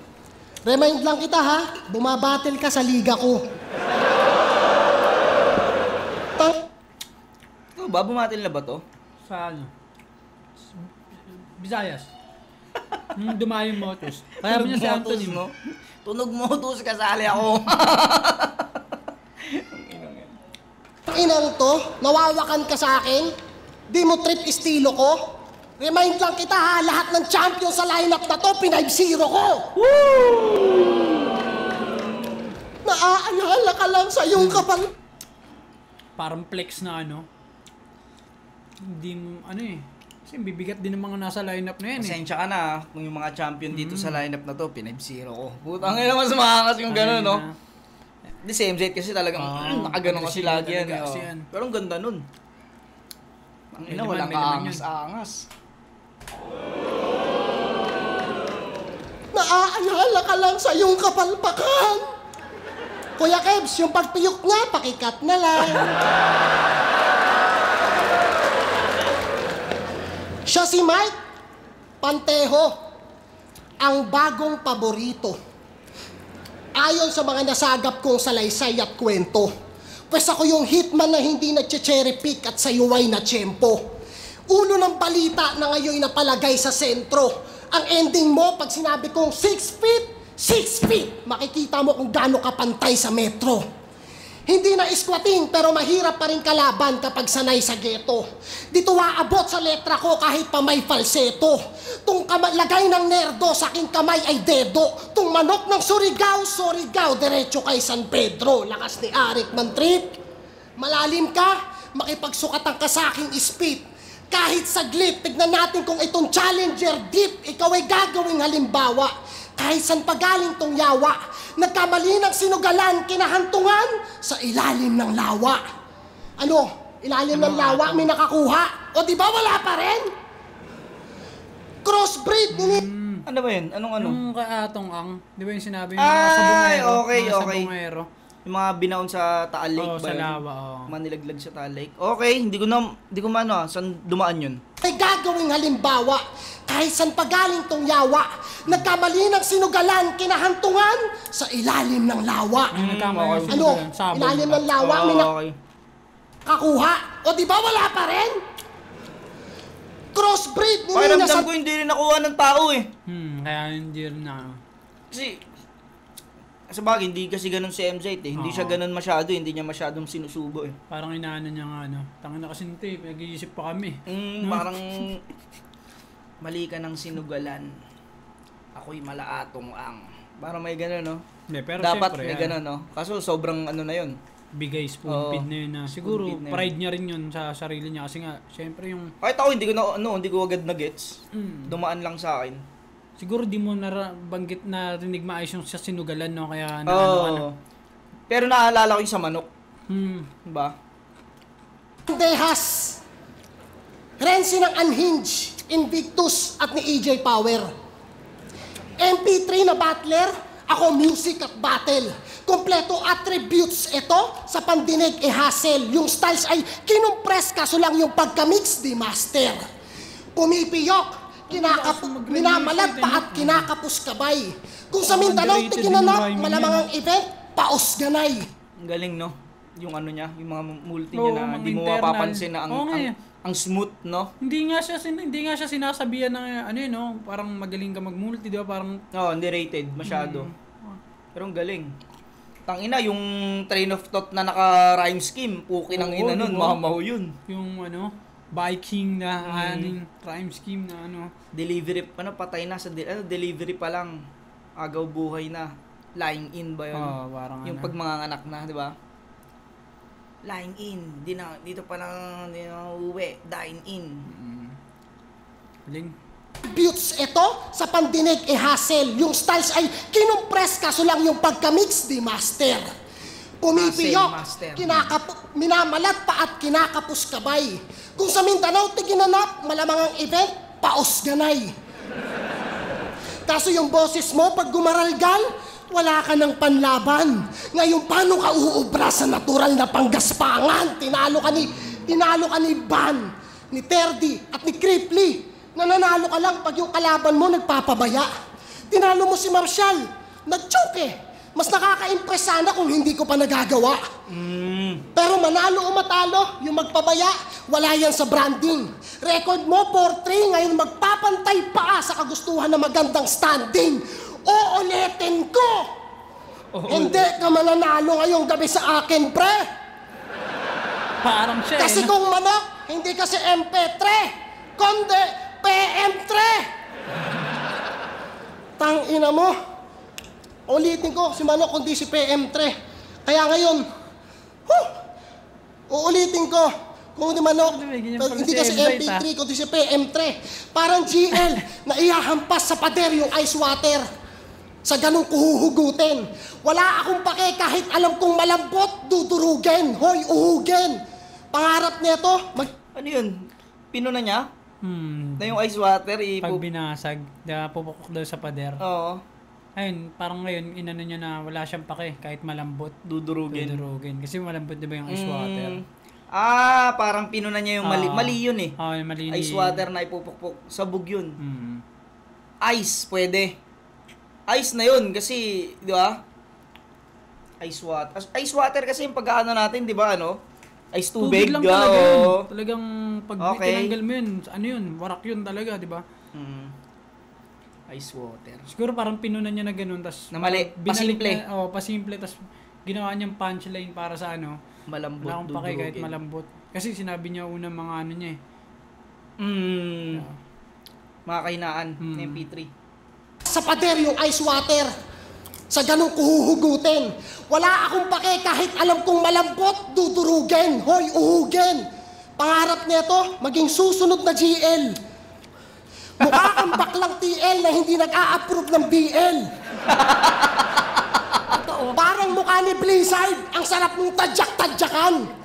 S4: Remind lang kita ha, bumabattle ka sa liga ko.
S1: Ito ba? Bumatil na ba to?
S2: Sa ano? Visayas. Dumayong motos. Kaya niya si Anthony mo.
S1: Tunog motus, kasali ako.
S4: Inang to, nawawakan ka sa akin? Di mo trip estilo ko? Remind lang kita ha, lahat ng champion sa lineup na to, 5-0 ko! Naaalala ka lang sa iyong kapal...
S2: Parang flex na ano. Hindi mo, kasi bibigat din ng mga nasa lineup na yan eh.
S1: Pasensya ka na kung yung mga champion dito sa lineup na to, 5-0 ko. Putang ina, mas maangas yung gano'n, no? Di si MZ kasi talagang nakaganon kasi lagi yan. Pero ang ganda nun. Ang ina, walang kaangas-angas.
S4: Naaalala ka lang sa iyong kapalpakan. Kuya Kebs, yung pagpiyok niya, pakikat na lang. Siya si Mike Panteho, ang bagong paborito. Ayon sa mga nasagap kong salaysay at kwento, pues ako yung hitman na hindi nagche-cherry pick at sayuway na tiyempo. Ulo ng balita na ngayon napalagay sa sentro. Ang ending mo, pag sinabi kong 6 feet, makikita mo kung gaano ka pantay sa metro. Hindi na squatting, pero mahirap pa rin kalaban kapag sanay sa geto. Dito aabot sa letra ko kahit pa may falseto. Tung lagay ng nerdo sa aking kamay ay dedo. Tung manok ng Surigao, diretso kay San Pedro. Lakas ni Arik Mantrip. Malalim ka, makipagsukatan ka sa aking spit. Kahit saglit, tignan natin kung itong challenger deep, ikaw ay gagawing halimbawa. Kahit saan pagaling tong yawa, nagkamali ng sinugalan, kinahantungan sa ilalim ng lawa. Ano? Ilalim ng lawa, may nakakuha? O di ba wala pa rin? Crossbreed,
S1: Ano ba yun? Anong ano?
S2: Yung kaatong ang, di ba yung sinabi yung
S1: Ay,
S2: mga
S1: okay.
S2: sabongero?
S1: Yung mga binaon sa Taal Lake
S2: Oo,
S1: ba
S2: sa
S1: yun?
S2: lawa,
S1: Manilaglag sa Taal Lake. Okay, hindi ko maano, saan dumaan yun?
S4: ay gagawing halimbawa. Kahit saan pagaling tong yawa, nagkamali ng sinugalan, kinahantungan sa ilalim ng lawa. Ano? Ilalim ng lawa, may
S1: Okay.
S4: nakakuha? O di ba wala pa rin? Crossbreed ni Nina
S1: Pakiramdam ko hindi rin nakuha ng tao eh.
S2: Kaya hindi rin na.
S1: Kasi, sa bagay, hindi kasi ganun si MZ eh. Hindi siya ganun masyado, hindi niya masyadong sinusubo eh.
S2: Parang inaano niya nga ano. Tangin na kasi nito nag-iisip pa kami.
S1: Parang, mali ka ng sinugalan. Ako'y malaatong ang. Parang may ganun, no?
S2: Hindi, pero
S1: Dapat
S2: syempre,
S1: may ganun, no? Kaso sobrang ano na yun.
S2: Bigay spoon feed na yun na. Siguro,
S1: Spoon feed na yun.
S2: pride niya rin yun sa sarili niya. Kasi nga, syempre yung...
S1: Kahit ako, hindi ko agad na-gets. Dumaan lang sa akin.
S2: Siguro di mo banggit na rinig maayos yung sa sinugalan, no? Kaya
S1: Pero naalala ko yung sa manok. Diba?
S4: Dehas, Renzi ng Unhinged, Invictus at ni EJ Power. MP3 na battler, ako music at battle. Kompleto attributes ito sa pandinig hassle. Yung styles ay kinumpres kaso lang yung pagka-mix di master. Pumipiyok, minamalat pa at kinakapos kabay. Kung sa Mindanao tiginanap, malamang ang event, paos ganay.
S1: Ang galing, no? Yung ano niya, yung mga multi niya na hindi mo mapapansin na ang smooth, no?
S2: Hindi nga siya sinasabihan na ano yun, no? Parang magaling ka mag-multi, di ba? Parang
S1: Underrated masyado. Pero ang galing. Tangina, yung train of thought na naka-rhyme scheme, puki ng ina nun, mamaho yun.
S2: Yung ano, Viking na rhyme scheme na ano.
S1: Delivery, patay na sa delivery pa lang. Agaw buhay na. Lying in ba yun?
S2: Parang
S1: yung pag mga anak na, di ba? Lying in. Dito pa lang uwi. Dine in.
S2: Galing.
S4: Attributes ito sa pandinig hassle. Yung styles ay kinumpres kaso lang yung pagka-mix di master. Pumipiyok, minamalat pa at kinakapos kabay. Kung sa Mindanao tiginanap, malamang ang event, paos ganay. Kaso yung boses mo pag gumaralgal, wala ka ng panlaban. Ngayon paano ka uubra sa natural na panggaspangan? Tinalo ka ni Van, ni Terdy at ni Cripley. Nananalo ka lang pag yung kalaban mo nagpapabaya. Tinalo mo si Marshall, nag-choke eh. Mas nakaka-impress sana kung hindi ko pa nagagawa. Pero manalo o matalo, yung magpabaya, wala yan sa branding. Record mo 4-3, ngayon magpapantay pa sa kagustuhan ng magandang standing. Uulitin ko! Hindi ka mananalo ngayong gabi sa akin, pre!
S2: Parang siya
S4: Kasi kung manok, hindi kasi MP3, kundi PM3! Tangina mo! Ulitin ko, si manok kundi si PM3. Kaya ngayon, uulitin ko, kung di manok, hindi kasi MP3, kundi si PM3. Parang GL na ihahampas sa pader yung ice water. Sa ganung kuhuhugutin. Wala akong pake kahit alam kong malambot, dudurugin, hoy, uhugin. Pangarap nito,
S1: Ano yun? Pino na niya? Na yung ice water,
S2: pag binasag, pupukok daw sa pader.
S1: Oo.
S2: Ayun, parang ngayon, inano niya na wala siyang pake kahit malambot.
S1: Dudurugin.
S2: Kasi malambot diba yung ice water?
S1: Parang pino na niya yung mali yun eh.
S2: Mali
S1: Ice water na ipupukpok. Sabog yun. Ice, pwede. Ice na yun kasi, di ba? Ice water. Ice water kasi yung pag-ano natin, di ba, ano? Ice tubig
S2: lang
S1: ga,
S2: talaga yun. Talagang pag tinanggal mo yun, ano yun, warak yun talaga, di ba?
S1: Ice water.
S2: Siguro parang pinunan niya na ganun, tas
S1: Na mali, pasimple.
S2: Pasimple, tas ginawa niyang punchline para sa ano,
S1: Malambot,
S2: wala akong pake kahit malambot. Kasi sinabi niya unang mga ano niya eh.
S1: Mga kahinaan, MP3.
S4: sa pader yung ice water. Sa ganung kuhuhugutin. Wala akong pake kahit alam kong malambot, dudurugin, hoy, uhugin. Pangarap nito, maging susunod na GL. Mukha kang baklang TL na hindi nag-a-approve ng BL. Parang mukha ni Blizzard, ang sarap mong tadyak-tadyakan.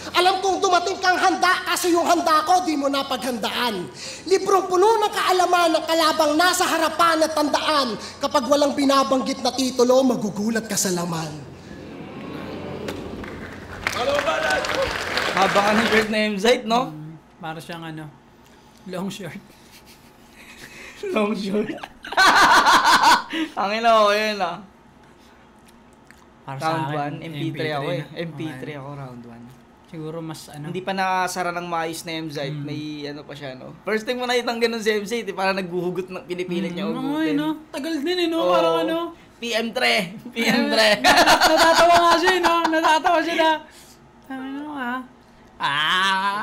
S4: Alam kong dumating kang handa kasi yung handa ko di mo napaghandaan. Librong puno ng kaalaman ng kalabang nasa harapan at tandaan. Kapag walang binabanggit na titulo, magugulat ka sa laman.
S1: Haba ka ng shirt na MZ, no?
S2: Para siyang ano, long shirt.
S1: Long shirt. Angin ako yun, ah.
S2: Para
S1: Round
S2: sa akin,
S1: 1, MP3 ako eh. MP3
S2: Okay.
S1: ako, round 1.
S2: Siguro mas ano.
S1: Hindi pa nakasara ng maayos na M-Zite. May ano pa siya, no? First time mo nakitang ganun si M-Zite, parang naghuhugot ng pinipilit niya ugutin.
S2: No? Tagal din no?
S1: Oo.
S2: Parang ano.
S1: PM3. PM3.
S2: Natatawa nga siya, no? Natatawa siya na. Ano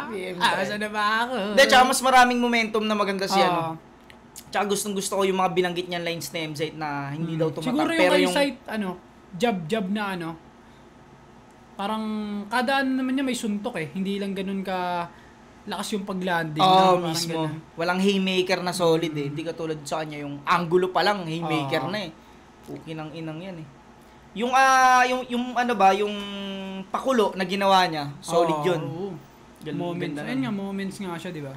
S1: PM3.
S2: saan na ba ako?
S1: Hindi, tsaka mas maraming momentum na maganda siya, no?
S2: Oo.
S1: Tsaka gustong-gusto ko yung mga binanggit niyang lines na M-Zite na hindi daw tumatak.
S2: Siguro yung
S1: pero
S2: kay site, jab na parang kada naman niya may suntok eh. Hindi lang ganun ka lakas yung pag-landing.
S1: Oo,
S2: parang
S1: mismo.
S2: ganun.
S1: Walang haymaker na solid eh. Hindi katulad sa kanya yung angulo pa lang, haymaker na eh. Puki ng inang yan eh. Yung yung pakulo na ginawa niya, solid yun.
S2: Oo.
S1: Galing,
S2: Moments.
S1: ganda
S2: Ayun
S1: nun.
S2: nga, moments nga siya, di ba?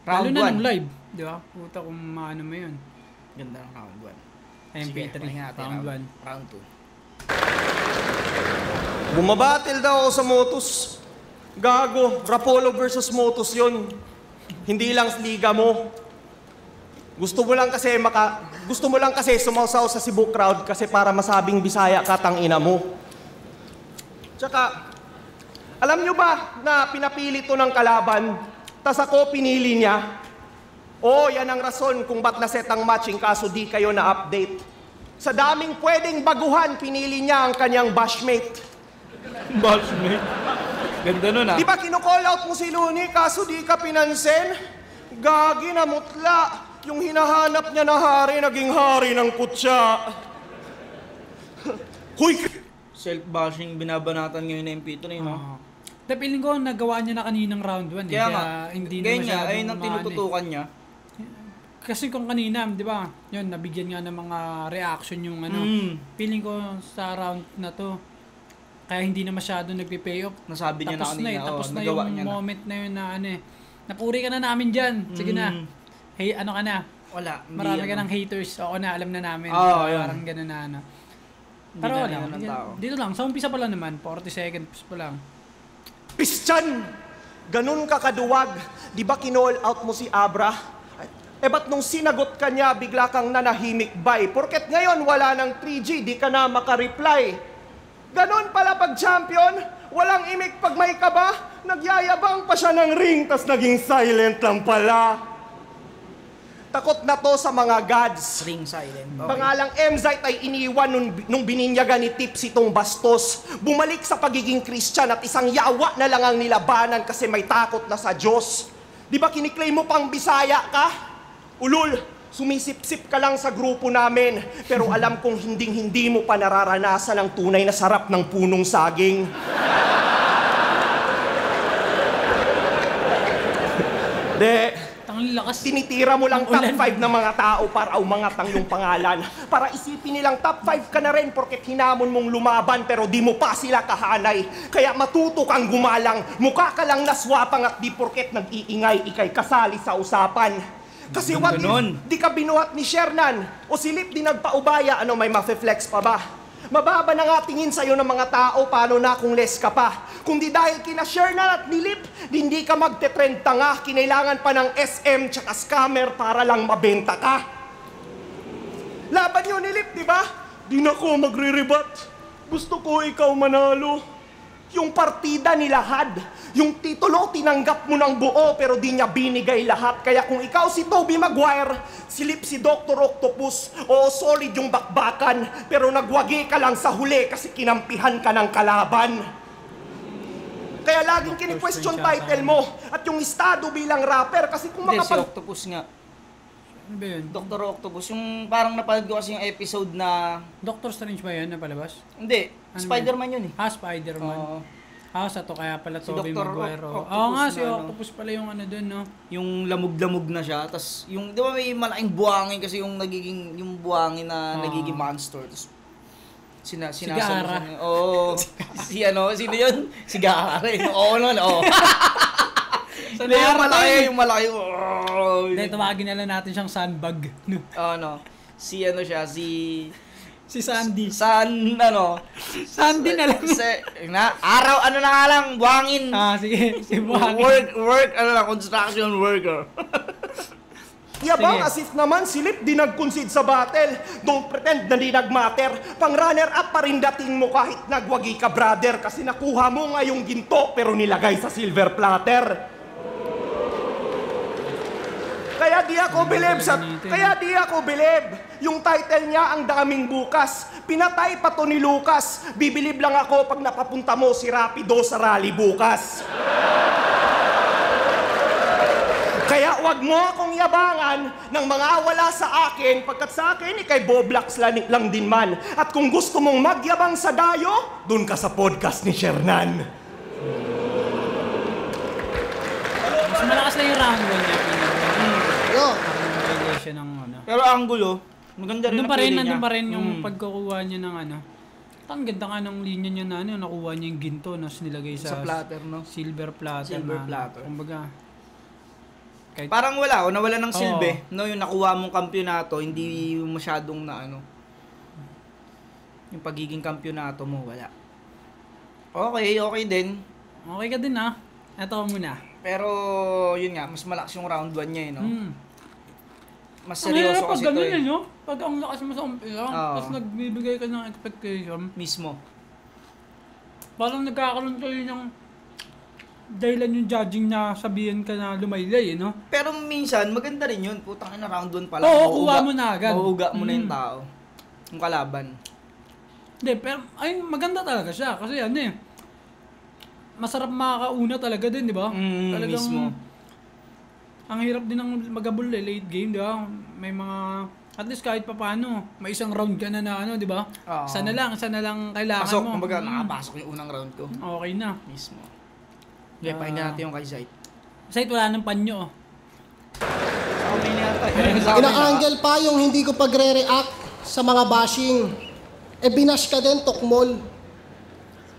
S1: Round
S2: Lalo na
S1: one.
S2: nung live, di ba? Puta kung maano mo yun.
S1: Ganda ng round 1.
S2: MP3, round 1.
S1: Round 2.
S3: Bumabattle daw ako sa Motus. Gago, Rapolo versus Motus yun. Hindi lang liga mo. Gusto mo lang kasi sumausaw sa Cebu crowd kasi para masabing Bisaya ka tangina mo. Tsaka, alam nyo ba na pinapili to ng kalaban, tas ako pinili niya? Oo, yan ang rason kung ba't naset ang matching kaso di kayo na-update. Sa daming pwedeng baguhan, pinili niya ang kanyang bashmate.
S1: Bashmate. Ganda nun ah.
S3: Di ba kino-call out mo si Looney kaso di ka pinansin? Gagi na mutla. Yung hinahanap niya na hari, naging hari ng kutsa. Huy!
S1: Self-bashing binabanatan ngayon ng MP3 no?
S2: Tapi feeling ko nagawa niya na kaninang round 1
S1: Kaya nga,
S2: hindi na
S1: ganyan nga,
S2: masyadong
S1: ayun ang tinututukan niya.
S2: Kasi kung kanina, di ba, yun, nabigyan nga ng mga reaction yung feeling ko sa round na to, kaya hindi na masyado nagpi-pay off.
S1: Nasabi niya na kanina,
S2: Tapos na
S1: nagawa
S2: yung
S1: niya na.
S2: moment na yun na napuri ka na namin dyan. Sige na. Hey, ano ka na?
S1: Wala.
S2: Marami ka ng haters. Oo na, alam na namin.
S1: Oo, yun.
S2: Parang gano'n na Pero
S1: na
S2: wala.
S1: yun ang tao.
S2: Dito lang, sa umpisa pa lang naman, 40 seconds pa lang.
S3: Pistan! Ganun ka kaduwag. Di ba kinall out mo si Abra? Ba't nung sinagot ka niya, bigla kang nanahimik bay? Porket ngayon wala ng 3G, di ka na makareply. Ganun pala pag champion, walang imik pag may kaba, nagyayabang pa siya ng ring, tas naging silent lang pala. Takot na to sa mga gods.
S1: Ring silent. Okay.
S3: Pangalang M-Zite ay iniwan nung bininyagan ni Tips itong bastos. Bumalik sa pagiging Christian at isang yawa na lang ang nilabanan kasi may takot na sa Diyos. Di ba kiniklaim mo pang Bisaya ka? Ulul, sumisip-sip ka lang sa grupo namin. Pero alam kong hinding-hindi mo pa nararanasan ang tunay na sarap ng punong saging.
S2: Ang lakas.
S3: Tinitira mo lang top 5 ng mga tao para umangat ang iyong pangalan. Para isipin nilang top 5 ka na rin porket hinamon mong lumaban pero di mo pa sila kahanay. Kaya matuto kang gumalang, mukha ka lang naswapang at di porket nag-iingay, ikay kasali sa usapan. Kasi what if di ka binuhat ni Shernan o si Lip di nagpaubaya, may mafe-flex pa ba? Mababa na nga tingin sa'yo ng mga tao, paano na kung less ka pa? Kung di dahil kina Shernan at ni Lip, hindi ka magte-trend tanga, kinailangan pa ng SM tsaka scammer para lang mabenta ka. Laban yun ni Lip, di ba? Di na ko magre-rebat. Gusto ko ikaw manalo. Yung partida ni Lahad, yung titulo tinanggap mo ng buo pero di niya binigay lahat. Kaya kung ikaw si Tobey Maguire, silip si Dr. Octopus, oo solid yung bakbakan, pero nagwagi ka lang sa huli kasi kinampihan ka ng kalaban. Kaya laging kini-question title mo at yung estado bilang rapper kasi kung
S1: Hindi, si Octopus nga.
S2: Ano ba yun?
S1: Dr. Octopus, yung parang napanood ko kasi yung episode na...
S2: Doctor Strange ba yun na palabas?
S1: Hindi,
S2: Ano
S1: Spider-Man yun eh.
S2: Spider-Man.
S1: Oo.
S2: Sa to kaya pala
S1: Si
S2: Tobey
S1: Dr.
S2: Maguire.
S1: Octopus
S2: Oo nga,
S1: na
S2: si Octopus pala yung dun, no?
S1: Yung lamog-lamog na siya, tas yung, di ba may malaking buhangin kasi yung nagiging, yung buhangin na nagiging monster. Tas,
S2: Gara.
S1: Oo. Sino yun? Si Gara. Oo naman, oo. Hindi, yung malaki.
S2: Dahil tawagin na lang natin siyang sandbag.
S1: Si
S2: Sandy.
S1: Sandy
S2: na lang.
S1: Araw, na nga lang, buhangin.
S2: Sige. Si buhangin.
S1: Work, construction worker.
S3: Yabang
S2: Sige.
S3: as if naman silip di nag-concede sa battle. Don't pretend na di nag-matter. Pang runner-up pa rin dating mo kahit nagwagi ka, brother. Kasi nakuha mo nga yung ginto pero nilagay sa silver platter. Kaya di ako believe. Yung title niya ang daming bukas. Pinatay pa to ni Lucas. Bibilib lang ako pag napapunta mo si Rapido sa rally bukas. Kaya wag mo akong yabangan ng mga wala sa akin, pagkat sa akin ikay Boblax lang din man. At kung gusto mong magyabang sa dayo, dun ka sa podcast ni Shernan.
S2: Mas malakas lang yung round 1 niya.
S4: Yo,
S2: Violation ng ano.
S1: Pero angulo, maganda rin
S2: Nandun
S1: ang
S2: pa rin,
S1: pili niya.
S2: nandun pa rin yung pagkukuha niya ng ano. Ang ganda nga ng linya niya na ano, nakuha niya yung ginto na nilagay
S1: Sa platter, no?
S2: silver platter.
S1: Silver
S2: na,
S1: platter.
S2: Kumbaga, kahit
S1: Parang wala, o nawala ng silbi.
S2: Oo.
S1: No, yung nakuha mong kampyonato, hindi masyadong na ano. Yung pagiging kampyonato mo, wala. Okay din.
S2: okay ka din ah. Ito muna.
S1: Pero, yun nga, mas malakas yung round 1 niya, eh, no? Mas
S2: Ang hirap
S1: seryoso
S2: pag
S1: kasi
S2: ganun
S1: ito, eh.
S2: no? Pag ang lakas mo sa umpisa,
S1: Oo.
S2: tapos nagbibigay ka ng expectation,
S1: Mismo.
S2: parang nagkakaroon kayo ng dahilan yung judging na sabihin ka na lumaylay, no?
S1: Pero minsan, maganda rin yun. Putang ina, round 1 pa lang.
S2: Oo, kuha mo na agad.
S1: Mauuga mo na yung tao. Yung kalaban.
S2: Hindi, pero ay maganda talaga siya kasi ano eh. Masarap makakauna talaga din, di ba?
S1: Mismo.
S2: Ang hirap din ng magabol late game, di ba? May mga at least kahit papaano, may isang round ka na ano, di ba?
S1: Oo.
S2: Sana lang kailangan
S1: Pasok,
S2: mo.
S1: kumbaga, nakapasok yung unang round ko.
S2: Okay na.
S1: Mismo. Okay, pakinggan natin yung kay Zayt.
S2: Kasi wala nang panyo.
S1: Okay na yata.
S4: ina-angle pa yung hindi ko pagre-react sa mga bashing. Binash ka din, Tokmol.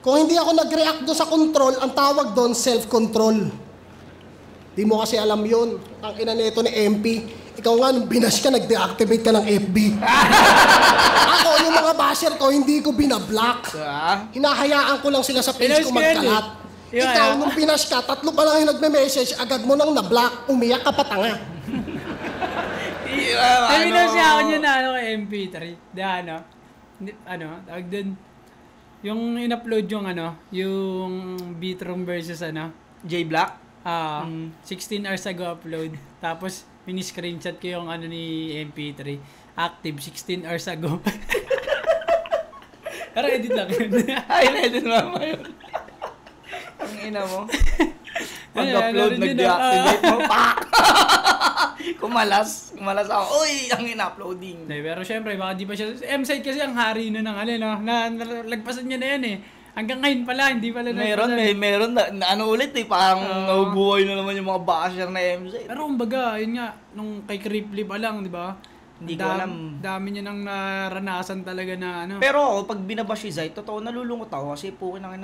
S4: Kung hindi ako nag-react doon sa control, ang tawag doon, self-control. Di mo kasi alam yun. Ang ina nito ni MP, ikaw nga, nung binash ka, nag-deactivate ka ng FB. Ako, yung mga basher ko, hindi ko binablock. Hinahayaan ko lang sila sa page ko magkalat. Ikaw, nung binash ka, 3 pa lang yung nagme-message, agad mo nang na-block, umiyak ka pa tanga.
S2: Sabi na siya ako niya na ano kay MP3. Di tawag dun. Yung in-upload yung yung Beatroom versus
S1: J-Black?
S2: 16 hours ago upload. Tapos, mini-screenshot ko yung ni MP3. Active 16 hours ago. Pero edit lang yun.
S1: Ay, na-edit mama yun. Ang ina mo. Pag-upload, nag-deactivate mo. Pak! Kumalas ako. Uy, ang ina-uploading.
S2: Pero syempre, baka di pa siya... M-Site kasi ang hari na ng nalagpasan niya na yan eh. Hanggang ngayon pala, hindi pala
S1: Meron na ano ulit eh. Parang nabubuhay na naman yung mga basher na MC.
S2: Pero kumbaga, yun nga, nung kay Cripply pa lang, di ba?
S1: Hindi ko alam.
S2: Dami niya nang naranasan talaga na
S1: Pero ako, pag binabash si Zayt, totoo nalulungkot ako kasi pukin ang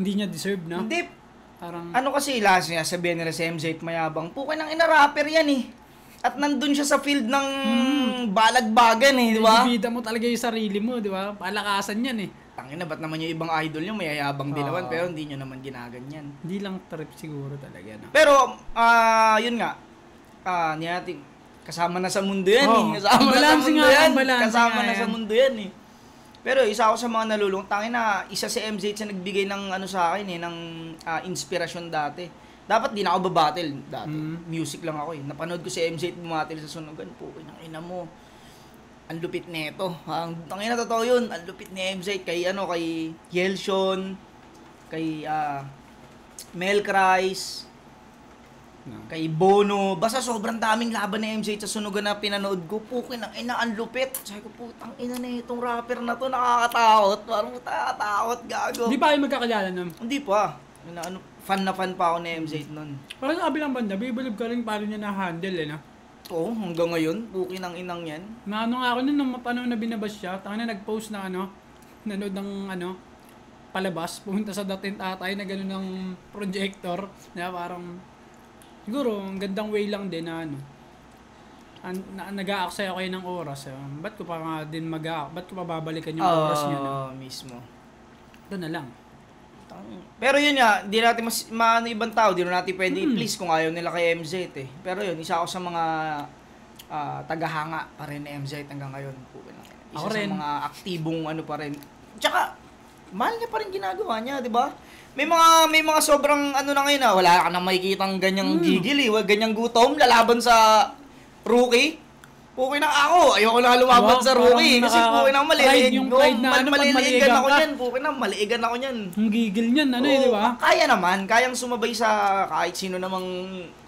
S2: hindi niya deserve, no?
S1: Hindi.
S2: Parang...
S1: Ano kasi last niya, sabihin nila si MZ mayabang, pukin ang ina-rapper yan eh. At nandun siya sa field ng balagbagan eh, di ba?
S2: Ibibida mo talaga yung sarili mo, di ba? Palakasan yan eh.
S1: Tangina, ba't naman yung ibang idol nyo mayayabang din naman, pero hindi nyo naman ginaganyan.
S2: Hindi lang trip siguro talaga, no?
S1: Pero, yun nga, natin, kasama na sa mundo yan eh. Kasama na sa mundo yan. Kasama na sa mundo yan eh. Pero isa ako sa mga nalulung. Tangin na, isa si MZ sa nagbigay ng sa akin eh, ng inspirasyon dati. Dapat di na ako babattle dati. Music lang ako eh. Napanood ko si MZ bumatil sa sunugan. Pukin ang ina mo. Ang lupit nito. Tangin na totoo yun. Ang lupit ni MZ kay kay Yelshon, kay Mel Christ, kay Bono. Basta sobrang daming laban ni MZ sa sunugan na pinanood ko. Pukin ang ina, ang lupit. Sabi ko, putang ina na itong rapper na to, nakakatakot. Parang nakakatakot, gago.
S2: Hindi pa kayo magkakilala nun?
S1: Hindi pa. Fan na fan pa ako ni MZ nun.
S2: Parang sa kabilang banda, bibilib ka rin paano niya na-handle eh, no?
S1: Oo, hanggang ngayon, pukin ang inang yan.
S2: Naano nga ako nun, nung panahon na binabas siya, tanga na nag-post na nanood ng palabas, pumunta sa dating tatay na gano'n ng projector, na parang, siguro, ang gandang way lang din na nag-a-aksaya kayo ng oras. Ba't ko pa nga din ba't ko pa babalikan yung oras niya?
S1: Oo, mismo.
S2: Ito na lang.
S1: Pero yun nga, di natin maano ibang tao, di natin pwede i-please kung ayaw nila kay MZ eh. Pero yun, isa ako sa mga tagahanga pa rin ni MZ hanggang ngayon. Isa
S2: Ako
S1: sa
S2: rin.
S1: mga aktibong ano pa rin. Tsaka, mahal niya pa rin ginagawa niya, di ba? May mga sobrang ano na ngayon wala ka na makikitang ganyang gigil ganyang gutom, lalaban sa rookie. Okay na ako, ayoko na lumaban sa rookie kasi okay na maliligan ako niyan, okay na maliigan ako niyan.
S2: Ang gigil niyan, di ba?
S1: Kaya naman, kayang sumabay sa kahit sino namang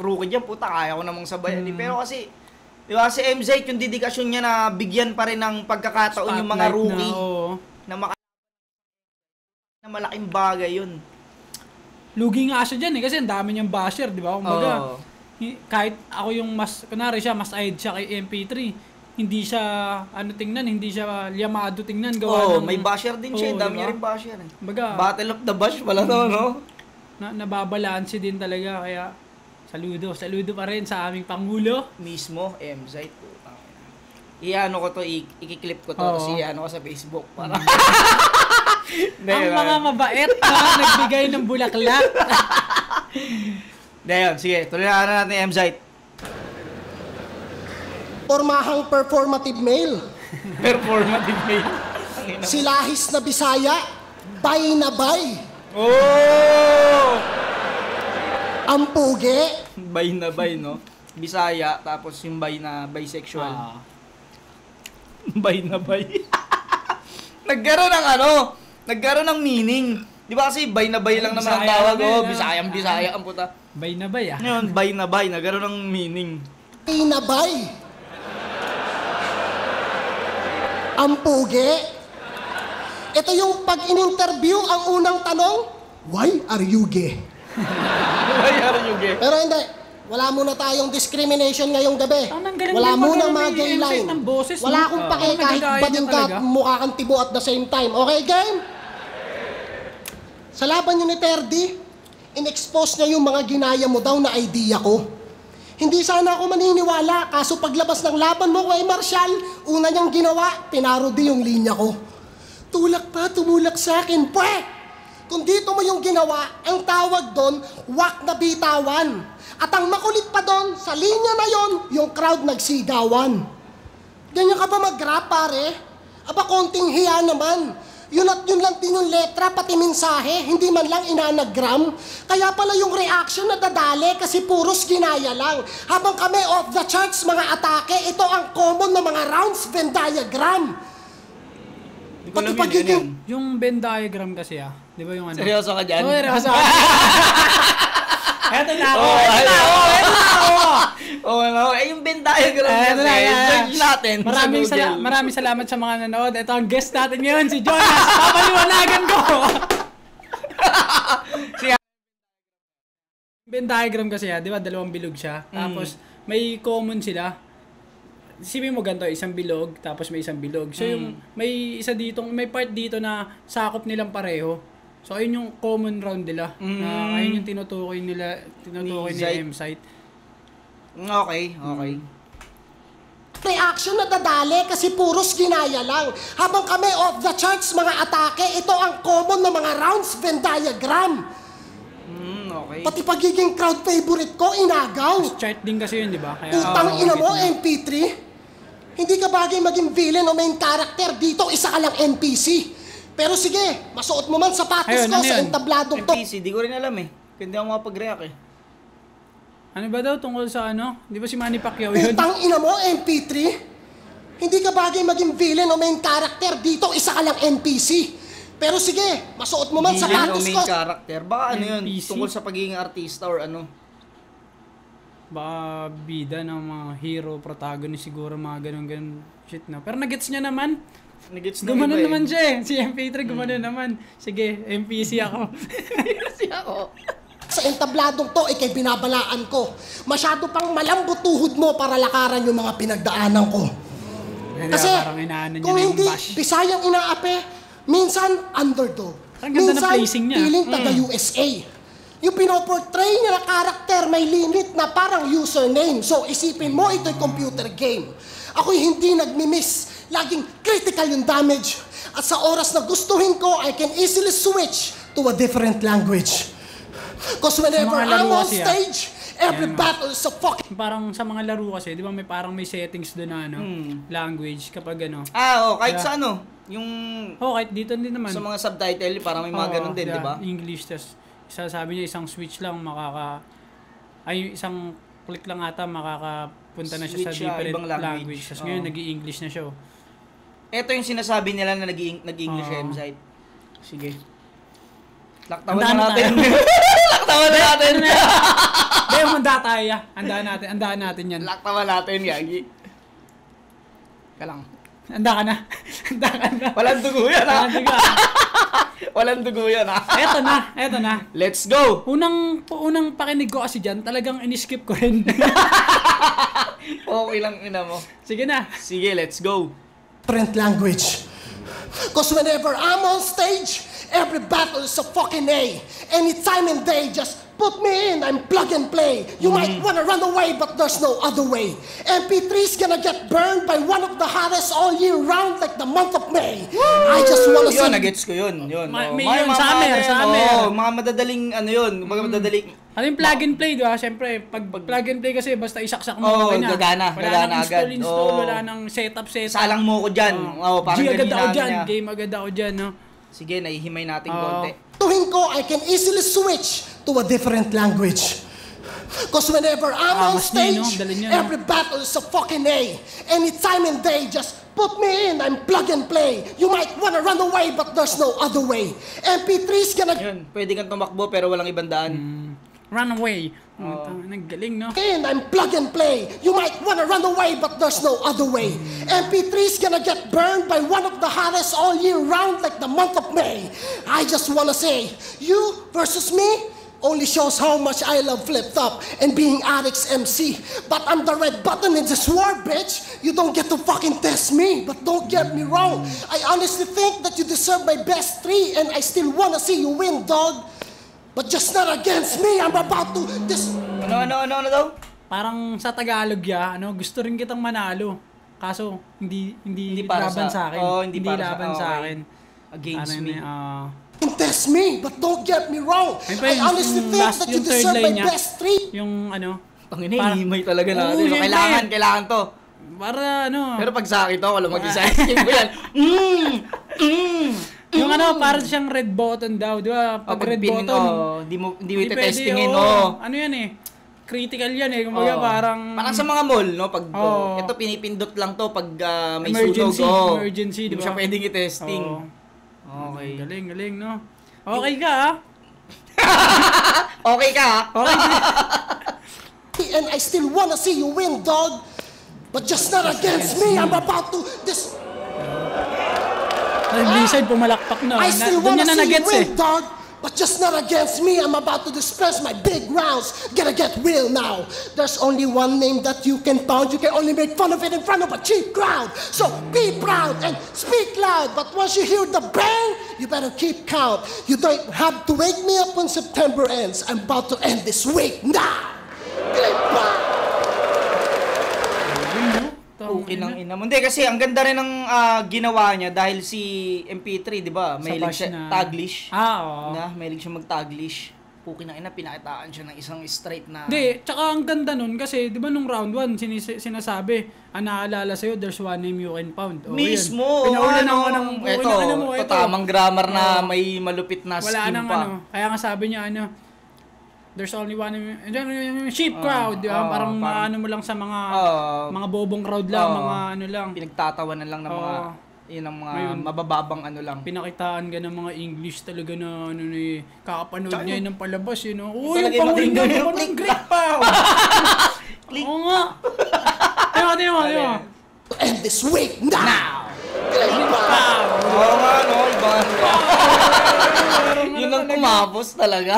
S1: rookie diyan, puta, kaya ko namang sabayan. Pero kasi, di ba, si MZ, yung dedikasyon niya na bigyan pa rin ng pagkakataon yung mga rookie na na malaking bagay yun.
S2: Lugi nga siya dyan kasi ang dami niyang basher, di ba? Kumbaga, kahit ako yung kunwari siya, mas ahead siya kay MP3, hindi siya, hindi siya liyamado tingnan.
S1: May basher din siya, dami niya rin basher.
S2: Kumbaga,
S1: Battle of the Bash pala to, no?
S2: Nababalansi din talaga, kaya saludo pa rin sa aming Pangulo.
S1: Mismo, MZ. Iano ko to, ikiklip ko to, kasi iano ko sa Facebook. Para
S2: ang mga mabait na nagbigay ng bulaklak.
S1: Dayon, sige, tuloy na natin MZ.
S4: Pormahang performative male.
S1: Performative male.
S4: Silahis na Bisaya, bay na bay.
S1: Oh!
S4: Ang pugi.
S1: Bay na bay, no? Bisaya, tapos yung bay na bisexual. Bay na bay. Nagkaroon ng meaning. Di ba kasi bay na bay lang naman ang tawag, Bisaya ang puta.
S2: Bay na bay,
S1: Ngayon, bay na bay, nagkaroon ng meaning.
S4: Bay na bay. Ang pugi. Ito yung pag in-interview, ang unang tanong, why are you gay?
S1: Why are you gay?
S4: Pero hindi. Wala muna tayong discrimination ngayong gabi. Wala muna mga gay line. Wala akong pake kahit badingkat, mukha kang tibo at the same time. Okay, game? Sa laban nyo ni Terdy, in-expose niya yung mga ginaya mo daw na idea ko. Hindi sana ako maniniwala, kaso paglabas ng laban mo kay Marshall, una niyang ginawa, pinarody yung linya ko. Tumulak sa akin, pwe! Kung dito mo yung ginawa, ang tawag doon, wak na bitawan. At ang makulit pa doon, sa linya na yon, yung crowd nagsigawan. Ganyan ka ba mag-rap, pare? Aba, konting hiya naman. Yun at yun lang din yung letra, pati mensahe, hindi man lang inanagram. Kaya pala yung reaction na dadali kasi puros ginaya lang. Habang kami off the charts, mga atake, ito ang common na mga rounds Venn diagram. Pati pagiging...
S2: Yung Venn diagram kasi di ba yung ano?
S1: Seryoso ka dyan?
S2: Seryoso ka. Eto na ako.
S1: Yung Venn diagram kasi, search natin.
S2: Maraming salamat sa mga nanood. Ito ang guest natin ngayon, si Jonas. Papaliwanagan ko. Venn diagram kasi di ba, dalawang bilog siya. Tapos may common sila. Isipin mo ganito, isang bilog, tapos may isang bilog. So yung may part dito na sakop nilang pareho. So ayun yung common round nila. Ayun yung tinutukoy ni M-Site.
S1: Okay.
S4: Reaction na dadali kasi puros ginaya lang. Habang kami off the charts, mga atake, ito ang common na mga rounds Venn diagram.
S1: Okay.
S4: Pati pagiging crowd favorite ko, inagaw.
S2: Chart din kasi yun, di ba?
S4: Utang ina mo, MP3. Hindi ka bagay maging villain o main character. Dito, isa ka lang NPC. Pero sige, masuot mo man sapatos ko sa entabladong to.
S1: NPC, di ko rin alam Hindi ako makapag-react
S2: Ano ba daw tungkol sa ano? Di ba si Manny Pacquiao yun?
S4: Utang ina mo, MP3. Hindi ka bagay maging villain o main character. Dito, isa ka lang NPC. Pero sige, masuot mo man sapatos ko.
S1: Villain o main character? Baka ano yun?
S2: NPC?
S1: Tungkol sa pagiging artista or ano?
S2: Baka bida ng mga hero, protagonist siguro, mga ganun shit na. Pero nagets niya naman. Gumanon naman siya Si MP3 gumanon naman. Sige, MPC ako.
S1: MPC ako.
S4: Sa entabladong to, ikay binabalaan ko. Masyado pang malambot tuhod mo para lakaran yung mga pinagdaanan ko. Kasi kung hindi Bisayang inaape, minsan underdog. Minsan piling taga-USA. Yung pinoportray niya na karakter may limit na parang username. So isipin mo, ito'y computer game. Ako'y hindi nagmi-miss. Laging critical yung damage. At sa oras na gustuhin ko, I can easily switch to a different language. Because whenever
S2: Mga laro
S4: I'm on
S2: kasi,
S4: stage, every battle is a fucking...
S2: Parang sa mga laro kasi, di ba may settings doon na language kapag ano.
S1: Kahit sa ano, yung
S2: Kahit dito din naman.
S1: sa mga subtitle, parang may mga ganun din, di ba?
S2: English, tas sabi niya isang switch lang isang click lang ata makakapunta na siya sa
S1: Switch siya,
S2: different
S1: ibang language.
S2: language. Tas ngayon nag-i-English na siya.
S1: Ito yung sinasabi nila na nag-English website. Sige. Laktawan
S2: Andahan
S1: na natin.
S2: tayo.
S1: Laktawan na natin.
S2: Dahil manda tayo. Andahan natin yan.
S1: Laktawan natin, Yagi. Ka lang.
S2: Anda ka na.
S1: Walang dugo yan, ha?
S2: Anda ka.
S1: Walang dugo yan, ha?
S2: Eto na.
S1: Let's go!
S2: Unang pakinig ko kasi dyan, talagang in-skip ko rin.
S1: Okay lang, ina mo.
S2: Sige na.
S1: Sige, let's go.
S4: different language. Because whenever I'm on stage, every battle is a fucking A. Any time and day, just put me in, I'm plug and play. You might want to run away, but there's no other way. MP3's gonna get burned by one of the hottest all year round like the month of May. I just wanna
S1: Yun,
S4: say...
S1: nagets ko yun.
S2: May yun, summer.
S1: Mga madadaling, ano yun, mga madadaling...
S2: Ano yung plug and play, di ba? Siyempre, pag plug and play kasi, basta isaksak mo,
S1: Oo,
S2: okay na.
S1: gagana
S2: Wala nang
S1: agad.
S2: install,
S1: Oo.
S2: wala nang setup.
S1: Salang mo ko dyan. Parang
S2: G agad ako
S1: ganina
S2: dyan,
S1: niya.
S2: game agad ako dyan, no?
S1: Sige, nahihimay natin konti.
S4: Tuhin ko, I can easily switch to a different language. Because whenever I'm on
S2: Mas niya, no?
S4: stage,
S2: Dali niya, no?
S4: every battle is a fucking A. Any time and day, just put me in, I'm plug and play. You might want to run away, but there's no other way. MP3's gonna
S1: Yun, pwede kang tumakbo pero walang ibang daan.
S2: Run away. Naggaling, no?
S4: in, I'm plug and play. You might want to run away, but there's no other way. MP3's gonna get burned by one of the hottest all year round like the month of May. I just wanna say, you versus me only shows how much I love Flip Top and being Addict's MC. But I'm the red button in this war, bitch. You don't get to fucking test me, but don't get me wrong. I honestly think that you deserve my best 3 and I still wanna see you win, dog. But just not against me. I'm about to
S1: Ano daw?
S2: Parang sa Tagalog gusto rin kitang manalo. Kaso, hindi
S1: para
S2: laban
S1: sa-
S2: sa akin.
S1: Oo, hindi para sa-
S2: laban sa
S1: okay.
S2: akin.
S1: Against me.
S4: test me, but don't get me wrong.
S2: Ayun pa
S4: I
S2: yung
S4: honestly think that you
S2: yung third
S4: deserve
S2: line
S4: my
S2: niya.
S4: best 3.
S2: Yung
S1: Tangina,
S2: Parang-
S1: hihimay talaga natin.
S2: Oo, yun,
S1: Kailangan to.
S2: para
S1: Pero pag sa akin to, wala mag-isa. Skip ko yan.
S2: yung parang siyang red button daw, di ba? Pag red
S1: pinin,
S2: button,
S1: hindi mo
S2: hindi
S1: testingin,
S2: pwede, ano yan critical yan kumbaga parang
S1: sa mga mall, no? Pag
S2: Oo.
S1: ito pinipindot lang to pag may
S2: Emergency,
S1: sunog.
S2: emergency,
S1: Hindi
S2: di
S1: mo
S2: ba?
S1: siya pwedeng i-testing.
S2: Oo.
S1: Okay.
S2: Galing, no? Okay ka, ha?
S1: Okay ka, ha?
S2: Okay.
S4: And I still wanna see you win, dog. But just not against me. I'm about to
S2: Blizzard, pumalakpak na.
S4: I still
S2: Doon
S4: wanna
S2: niya na
S4: see you
S2: nagets
S4: win, dog. But just not against me. I'm about to dispense my big rounds. Gonna get real now. There's only one name that you can pound. You can only make fun of it in front of a cheap crowd. So be proud and speak loud. But once you hear the bang, you better keep count. You don't have to wake me up when September ends. I'm about to end this week now.
S1: Okay lang ina mo. Hindi kasi ang ganda rin ng ginawa niya dahil si MP3, 'di ba? Mahilig
S2: bash
S1: siya
S2: na-
S1: taglish.
S2: Oo.
S1: Mahilig siya mag-taglish. Puki ng ina, pinakitaan siya ng isang straight na...
S2: Hindi, tsaka ang ganda nun kasi, di ba nung round 1, sinasabi, naalala sa'yo, there's one name you can pound. O,
S1: Mismo!
S2: yun. Pinaulan ako ng...
S1: Ito, tamang grammar na may malupit na
S2: wala
S1: scheme
S2: nang
S1: pa.
S2: Kaya nga sabi niya, there's only one name, cheap crowd, di ba? Parang maano mo lang sa mga bobong crowd lang, mga ano lang.
S1: Pinagtatawanan lang ng mga... Yun ang mga
S2: Ngayon,
S1: mabababang ano lang.
S2: Pinakitaan ka ng mga English talaga na kakapanood niya ng palabas, Uy,
S1: Talaga
S2: yung panguling
S1: yung
S2: ka
S1: click
S2: ng Greek pa!
S1: Click.
S2: Oo nga! Tingnan mo.
S4: And this week now.
S1: Oo nga, no? Iba. Yun ang kumapos talaga.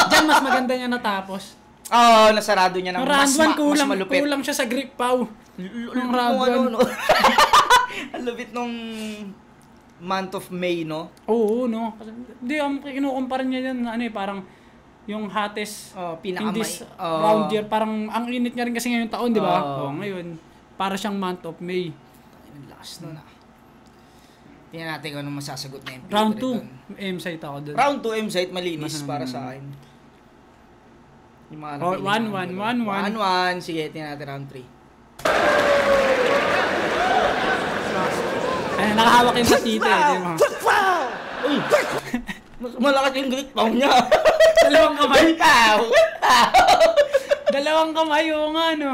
S2: Diyan mas maganda niya natapos.
S1: Oo, nasarado niya ng
S2: Yung round 1
S1: mas malupit.
S2: kulang siya sa Greek pau. Yung round 1.
S1: Ang lupit nung month of May, no?
S2: Oo, no. Hindi, kinukumpara niya yan parang yung hottest in this round year. Parang ang init niya rin kasi ngayong taon, di ba? Ngayon, para siyang month of May.
S1: Ang lakas nun, Tingnan natin kung anong masasagot na MP3
S2: Round
S1: doon.
S2: 2, M-site ako doon.
S1: Round 2 M-site, malinis para sa akin. Yung mga
S2: 1-1.
S1: Sige, tingnan natin round 3.
S2: Ay, nakahawak yung sa tita eh.
S1: Uy! Malakas yung great pound niya.
S2: Dalawang kamay.
S1: Pow!
S2: Dalawang kamay, oo nga, no.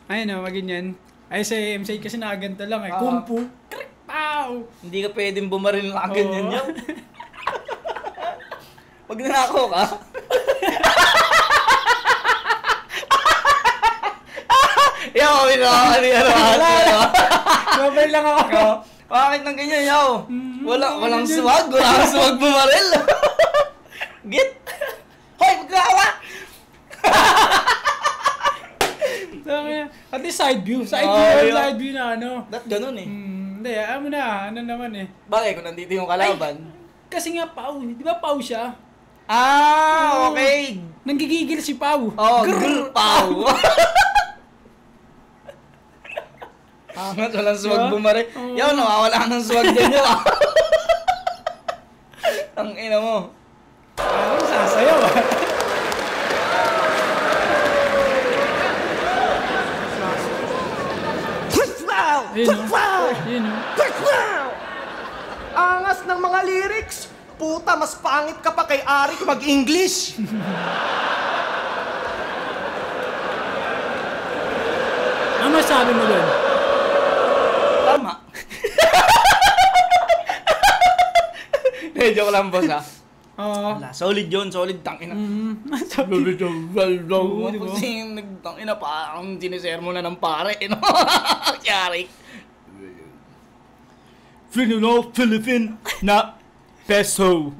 S2: Ayun, no, maganyan. Ay, sa M-site kasi nakaganto lang eh. Kung fu. Krik! Pow!
S1: Hindi ka pwedeng bumaril na ganyan
S2: Oo.
S1: niya. Pag nanako ka,
S2: Mabay lang ako.
S1: bakit nang ganyan, yaw? Walang swag bumaril. Git! Hoy, magkawa!
S2: At least side view. Side view na ano.
S1: Ba't ganun eh?
S2: Hindi, mo na. Ano naman eh.
S1: Bakit kung nandito yung kalaban?
S2: Kasi nga Pau. Di ba Pau siya?
S1: Okay.
S2: Nanggigigil si Pau.
S1: Oh, grrr, pow. Angat, walang swag bumaril. Yaw, nawawala ng swag din yun. Ang ina mo.
S2: Sasayaw ah. Ayun o.
S3: Angas ng mga lyrics. Puta, mas pangit ka pa kay Arik mag-English.
S2: Ano masabi mo doon?
S1: Tama. Joke lang, boss, ha?
S2: Oo.
S1: Wala, solid yun, solid, tangina.
S2: Sabi
S1: Solid yung well,
S2: diba?
S1: kasi nagtangina pa, ang sinisermo na ng pare, no? Si Arik. Philippine na peso.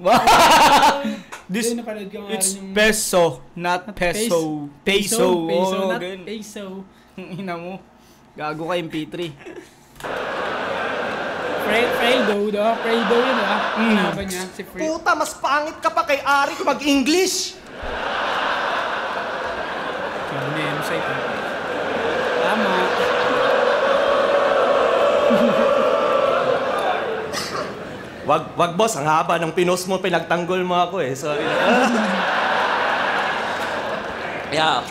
S1: This,
S2: Ayun, napanood ko nga
S1: it's
S2: rin yung-
S1: peso, not peso. Peso.
S2: Peso,
S1: Oh,
S2: not
S1: ganun.
S2: peso.
S1: Ina mo. Gago ka yung P3.
S2: Fredo, do? Fredo yun, ah. Kinaban niya, si Fredo.
S3: Puta, mas pangit ka pa kay Arik mag-English.
S2: Sabi niya yung site, ah. Tama.
S3: Wag boss, ang haba ng pinost mo, pinagtanggol mo ako eh. Sorry. Yeah.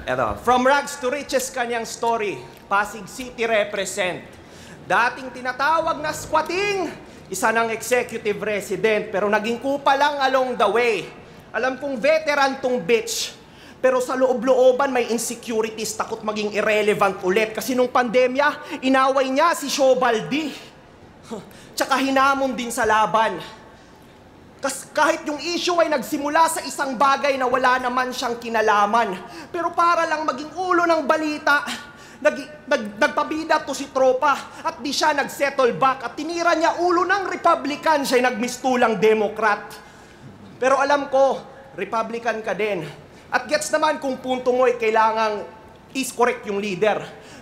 S3: Eto, from rags to riches kanyang story. Pasig City represent. Dating tinatawag na squatting, isa ng executive resident, pero naging kupa lang along the way. Alam kong veteran tong bitch. Pero sa loob-looban may insecurities, takot maging irrelevant ulit. Kasi nung pandemya, inaway niya si Shobaldi. Tsaka hinamon din sa laban. Kahit yung issue ay nagsimula sa isang bagay na wala naman siyang kinalaman. Pero para lang maging ulo ng balita, nagpabida to si tropa at di siya nagsettle back at tinira niya ulo ng Republican, siya'y nagmistulang Democrat. Pero alam ko, Republican ka din. At gets naman kung punto mo ay kailangang is correct yung leader.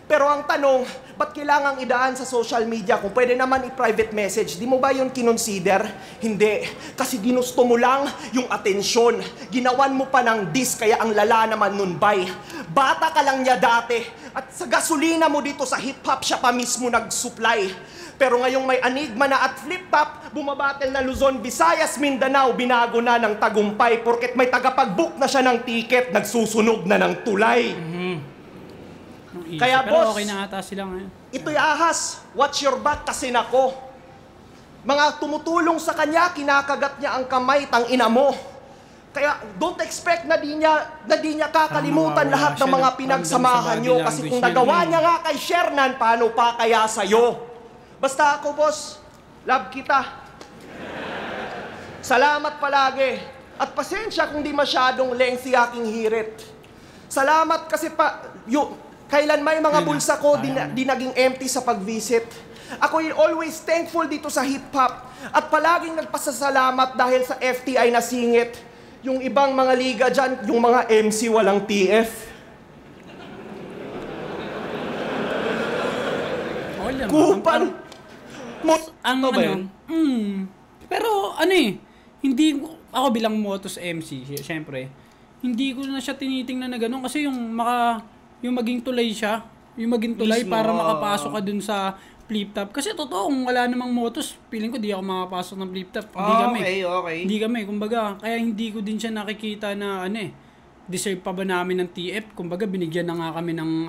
S3: Pero ang tanong, ba't kailangang idaan sa social media kung pwede naman i-private message? Di mo ba yun kinonsider? Hindi. Kasi ginusto mo lang yung atensyon. Ginawan mo pa ng dis, kaya ang lala naman nun, bay. Bata ka lang niya dati. At sa gasolina mo dito sa hip-hop, siya pa mismo nag-supply. Pero ngayong may Enigma na at flip-top, bumabattle na Luzon, Visayas, Mindanao, binago na ng tagumpay. Porket may tagapag-book na siya ng ticket, nagsusunog na ng tulay. Kaya,
S2: pero
S3: boss,
S2: okay na ata sila ngayon.
S3: ito'y ahas, watch your back kasi nako. Mga tumutulong sa kanya, kinakagat niya ang kamay, tangina mo. Kaya don't expect na di niya kakalimutan
S2: Tama,
S3: lahat
S2: wala
S3: ng
S2: siya
S3: mga
S2: ng
S3: pinagsamahan
S2: body
S3: niyo. Kasi
S2: language
S3: kung
S2: niya.
S3: nagawa niya nga kay Shernan, paano pa kaya sa'yo? Basta ako, boss, love kita. Salamat palagi. At pasensya kung di masyadong lengthy aking hirit. Salamat kasi kailan may mga bulsa ko di naging empty sa pag-visit. Ako always thankful dito sa hip-hop at palaging nagpasasalamat dahil sa FTI na singit. Yung ibang mga liga dyan, yung mga MC walang TF.
S2: Okay lang.
S3: Kupan!
S2: Ang
S1: Ito ba
S2: ano, pero ano eh, hindi ako bilang Motos MC, syempre, hindi ko na siya tinitingnan na gano'n kasi yung maging tulay siya, yung maging tulay
S1: Mismo.
S2: para makapasok ka dun sa flip top. Kasi totoo, kung wala namang motos, feeling ko di ako makapasok ng flip top. Hindi kami.
S1: Okay.
S2: Hindi kami. Kumbaga, kaya hindi ko din siya nakikita na deserve pa ba namin ng TF? Kumbaga, binigyan na nga kami ng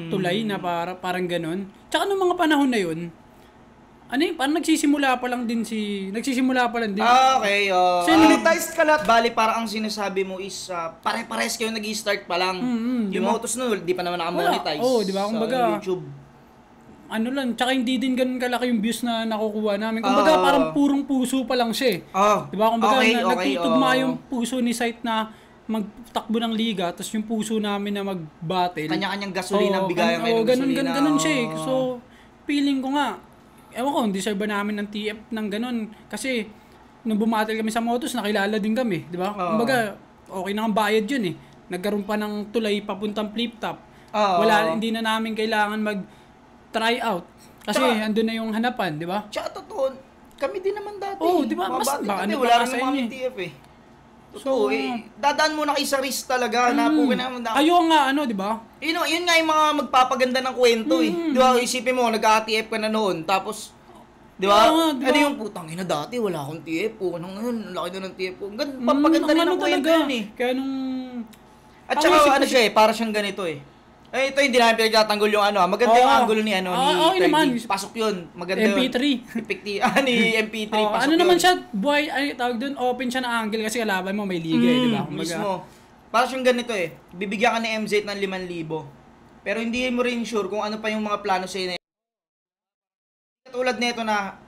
S2: tulay na parang ganun. Tsaka nung mga panahon na yun, parang nagsisimula pa lang din.
S1: Okay.
S3: Monetized ka na.
S1: Bali, parang ang sinasabi mo is pare-pares kayo nag-i-start pa lang. Yung motos nun, di pa naman naka-monetize.
S2: Oo, di ba? Kumbaga,
S1: sa YouTube.
S2: Tsaka hindi din ganun kalaki yung views na nakukuha namin. Kumbaga, parang purong puso pa lang siya. Di ba? Kumbaga, nagtutugma yung puso ni site na magtakbo ng liga, tapos yung puso namin na mag-battle.
S1: Kanya-kanyang gasolina ang bigayan kayo ng gasolina.
S2: Ganun siya eh. So, feeling ko nga, ewan ko, deserve ba namin ng TF ng ganun? Kasi, nung bumattle kami sa motos, nakilala din kami. Di ba? Kumbaga, okay na ang bayad yun eh. Nagkaroon pa ng tulay papuntang flip top. Hindi na namin kailangan mag-try out. Kasi andun na yung hanapan, di ba?
S1: Tsaka totoo, kami din naman dati.
S2: Di ba? Mas
S1: kami, wala rin naman kami TF eh. So, dadaan muna kayo sa risk talaga.
S2: Kayo nga, di ba?
S1: Yun nga yung mga magpapaganda ng kwento eh. Di ba, isipin mo, nag-TF ka na noon, tapos, di ba?
S2: Diba?
S1: Ano yung putang ina dati, wala akong TF po. Ngayon, laki na ng TF po. Papaganda rin ng kwento yun eh.
S2: Kaya nung...
S1: At saka siya eh, para siyang ganito eh. Ito hindi namin pinagtatanggol yung maganda yung angulo ni
S2: okay naman.
S1: Pasok yun. Maganda
S2: MP3.
S1: yun. Ni MP3. Pasok
S2: naman siya, tawag doon, open siya na angle kasi kalaban mo may liga di ba?
S1: Mismo. Para siyang ganito eh. Bibigyan ka ni MZ ng 5,000. Pero hindi mo rin sure kung ano pa yung mga plano sa'yo na katulad nito na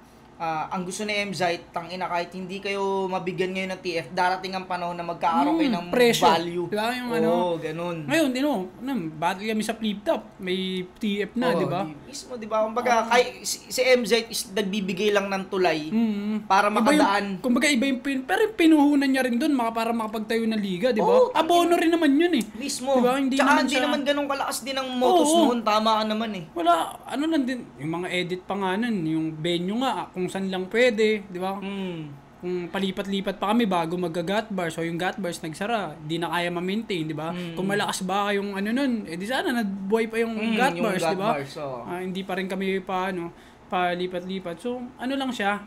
S1: ang gusto ni MZ, tangina kahit hindi kayo mabigyan ngayon ng TF, darating ang panahon na magkakaroon kayo ng
S2: presyo.
S1: value.
S2: Diba yung
S1: ganun.
S2: Ngayon, battle kami sa flip top, may TF na, di ba?
S1: Mismo, di ba? Kumbaga, si MZ is nagbibigay lang ng tulay para makadaan.
S2: Kumbaga, iba yung pero yung pinuhunan niya rin doon, para makapagtayo ng liga, di ba? Abono rin naman yun eh.
S1: Mismo.
S2: Diba?
S1: Hindi naman ganun kalakas din ang motos noon, tama ka naman eh.
S2: Wala, lang din, yung mga edit pa nga nun, yung venue nga, kung saan lang pwede, di ba? Kung palipat-lipat pa kami bago mag-gut bars o yung gut bars nagsara, di na kaya ma-maintain, di ba? Kung malakas ba yung nun, di sana nabuhay pa yung gut bars, di ba? Hindi pa rin kami palipat-lipat. So, lang siya.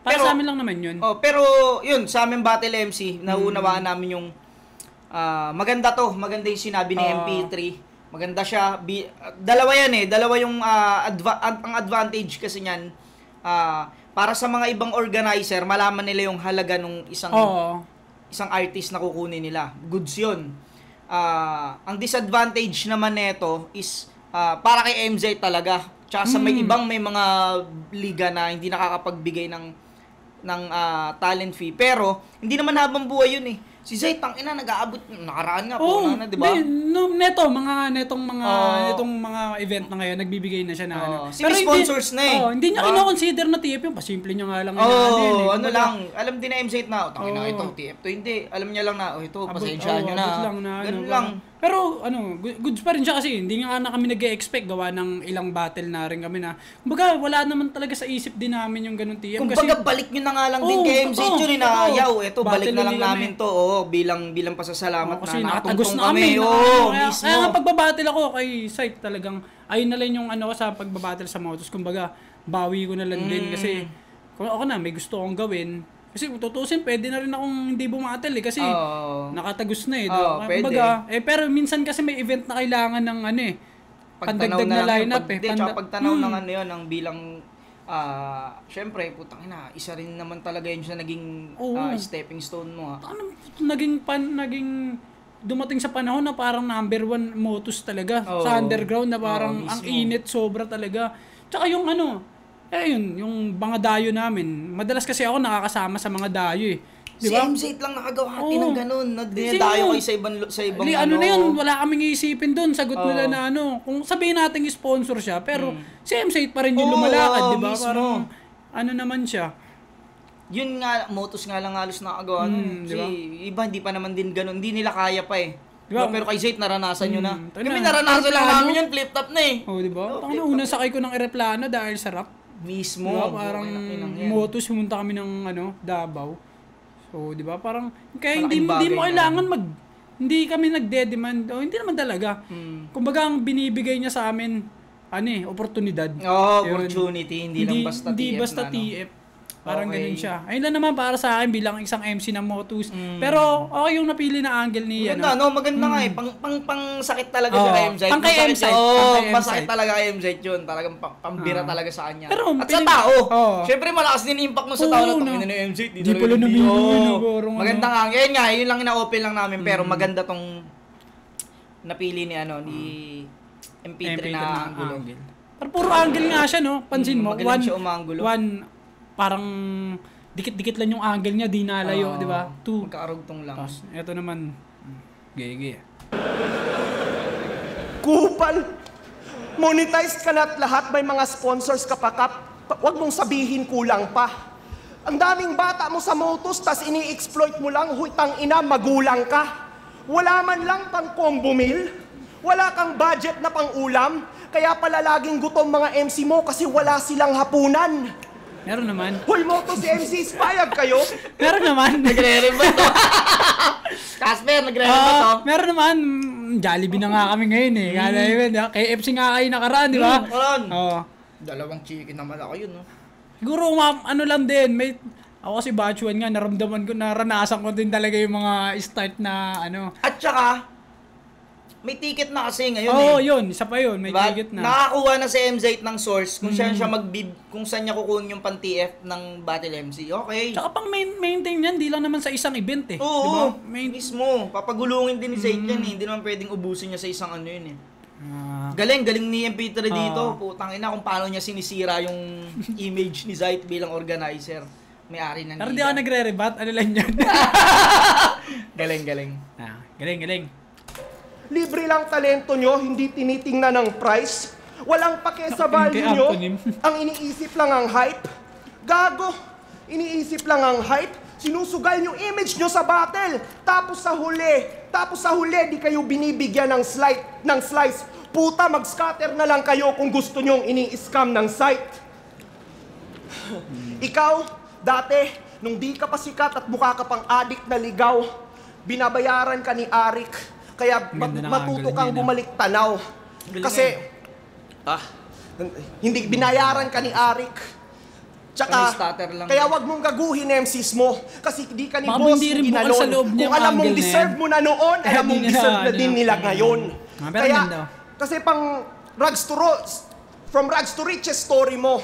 S2: Para sa amin lang naman yun.
S1: Pero yun, sa amin Battle MC, nauunawaan namin yung maganda yung sinabi ni MP3. Maganda siya. Dalawa yan eh. Dalawa yung ang advantage kasi niyan. Para sa mga ibang organizer, malaman nila yung halaga ng isang artist na kukunin nila. Goods yun. Ang disadvantage naman nito is para kay MZ talaga. Tsaka sa may mga liga na hindi nakakapagbigay ng talent fee. Pero, hindi naman habang buhay yun eh. Si Zay, tangina, nag-aabot, nakaraan nga po, di ba?
S2: Netong mga event na ngayon, nagbibigay na siya na
S1: Pero sponsors na eh.
S2: Hindi niya kino-consider na TF yung pasimple niya nga lang.
S1: Alam din na MZ na, tangina ito, TF to, hindi. Alam niya lang na, ito, pasensyahan nyo na. Ganun lang.
S2: Pero, goods pa rin siya kasi, hindi nga na kami nag-expect gawa ng ilang battle na rin kami na, kumbaga, wala naman talaga sa isip din namin yung ganun TF.
S1: Kumbaga, balik nyo na nga lang din kay MZ yun na, ito, balik na lang namin to, bilang pasasalamat
S2: kasi
S1: na
S2: nakatagos
S1: nakatungtong
S2: na kami.
S1: Mismo.
S2: Kaya nga pagbabattle ako kay site talagang, ayun na lang yung sa pagbabattle sa motos. Kumbaga, bawi ko na lang din kasi, kung ako na, may gusto akong gawin. Kasi kung tutusin, pwede na rin akong hindi bumatel kasi nakatagos na eh. Kumbaga, pero minsan kasi may event na kailangan ng pandagdag na lineup eh.
S1: Pagtanaw ng ng bilang syempre, putang ina, isa rin naman talaga yun sa naging stepping stone mo.
S2: Naging dumating sa panahon na parang number 1 motos talaga sa underground na parang ang init sobra talaga. Tsaka yung yung mga dayo namin. Madalas kasi ako nakakasama sa mga dayo eh. Diba?
S1: Si MZ lang nakagawa ng ganun. Dinadayo kayo sa ibang
S2: na yun, wala kaming iisipin doon. Sagot nila na kung sabihin natin sponsor siya, pero si MZ pa rin yung lumalakad, di ba? Parang naman siya.
S1: Yun nga, motos nga lang halos nakagawa nun. Kasi iba hindi pa naman din ganun. Hindi nila kaya pa eh. Diba? Pero kay Zayt, naranasan nyo na. Kami naranasan lang namin yun, flip top na eh.
S2: Diba? Unang sakay ko ng aeroplano dahil sarap.
S1: Mismo.
S2: Diba? Parang motos, pumunta kami ng Davao. So, di ba? Parang, kaya hindi mo kailangan hindi kami nagde-demand. Hindi naman talaga. Kumbaga, ang binibigay niya sa amin, oportunidad. Yun.
S1: Opportunity, hindi lang basta TF.
S2: Hindi basta TF. Parang ganun siya. Ayun lang naman para sa akin bilang isang MC ng Motus. Pero okay yung napili na angle ni
S1: maganda, maganda nga eh. Pang sakit talaga siya kay MZ.
S2: Pang kay MZ.
S1: Masakit talaga kay MZ yun. Talagang pambira talaga sa kanya.
S2: Pero,
S1: at sa tao. Siyempre malakas din impact mo sa tao na tangin na MZ.
S2: Di pala namili.
S1: Maganda nga. Yun lang ina-open lang namin. Pero maganda tong napili ni MP3 na angle.
S2: Pero puro angle nga siya, no? Pansin mo.
S1: Magaling siya umanggulo.
S2: Parang dikit-dikit lang yung angle niya, di nalayo, di ba? 2.
S1: Magkakarugtong lang.
S2: Tapos, eto naman, gaya.
S3: Kupal! Monetized ka na at lahat, may mga sponsors ka pa, Kap. Huwag mong sabihin kulang pa. Ang daming bata mo sa Motus, tas ini-exploit mo lang, tang ina, magulang ka. Wala man lang pang combo meal. Wala kang budget na pang ulam. Kaya pala laging gutom mga MC mo kasi wala silang hapunan.
S2: Meron naman.
S3: Hoy, Motus MCs, payag kayo?
S2: Meron naman.
S1: Nagre-rembat to. Casper, nagre-rembat to.
S2: Meron naman. Jollibee na nga kami ngayon eh. KFC nga kayo nakaraan, di ba?
S1: Dalawang chicken naman ako yun, no?
S2: Siguro, lang din. Ako kasi batch 1 nga, naramdaman ko, naranasan ko din talaga yung mga start na
S1: At saka, may ticket na kasi ngayon
S2: yun. Isa pa yun. May ticket na.
S1: Nakakuha na si MZ ng source kung saan siya kung saan niya kukunin yung pan-TF ng Battle MC. Okay.
S2: Tsaka pang maintain yan, di lang naman sa isang event eh.
S1: Oo, diba? Mismo. Papagulungin din ni Zayt yan eh. Hindi naman pwedeng ubusin niya sa isang yun eh. Galing ni MP3 dito. Putang ina kung paano niya sinisira yung image ni Zayt bilang organizer. May-ari ng
S2: Pero di ako nagre-rebat. Ano lang yun?
S1: Galing.
S2: Galing.
S3: Libre lang talento nyo, hindi tinitingnan ng price. Walang pake sa value nyo. Ang iniisip lang ang hype. Gago. Iniisip lang ang hype. Sinusugal yung image nyo sa battle. Tapos sa huli, di kayo binibigyan ng slice. Puta, mag-scatter na lang kayo kung gusto nyong ini-scam ng site. Ikaw, dati, nung di ka pa sikat at mukha ka pang addict na ligaw, binabayaran ka ni Arik. Kaya matuto kang bumalik tanaw. Kasi, hindi binayaran ka ni Arik. Tsaka, kaya wag mong gaguhin MCs mo. Kasi di ka ni boss ginalon. Kung alam mong deserve mo na noon, alam mong deserve na din nila ngayon. Kaya, kasi pang from rags to riches story mo.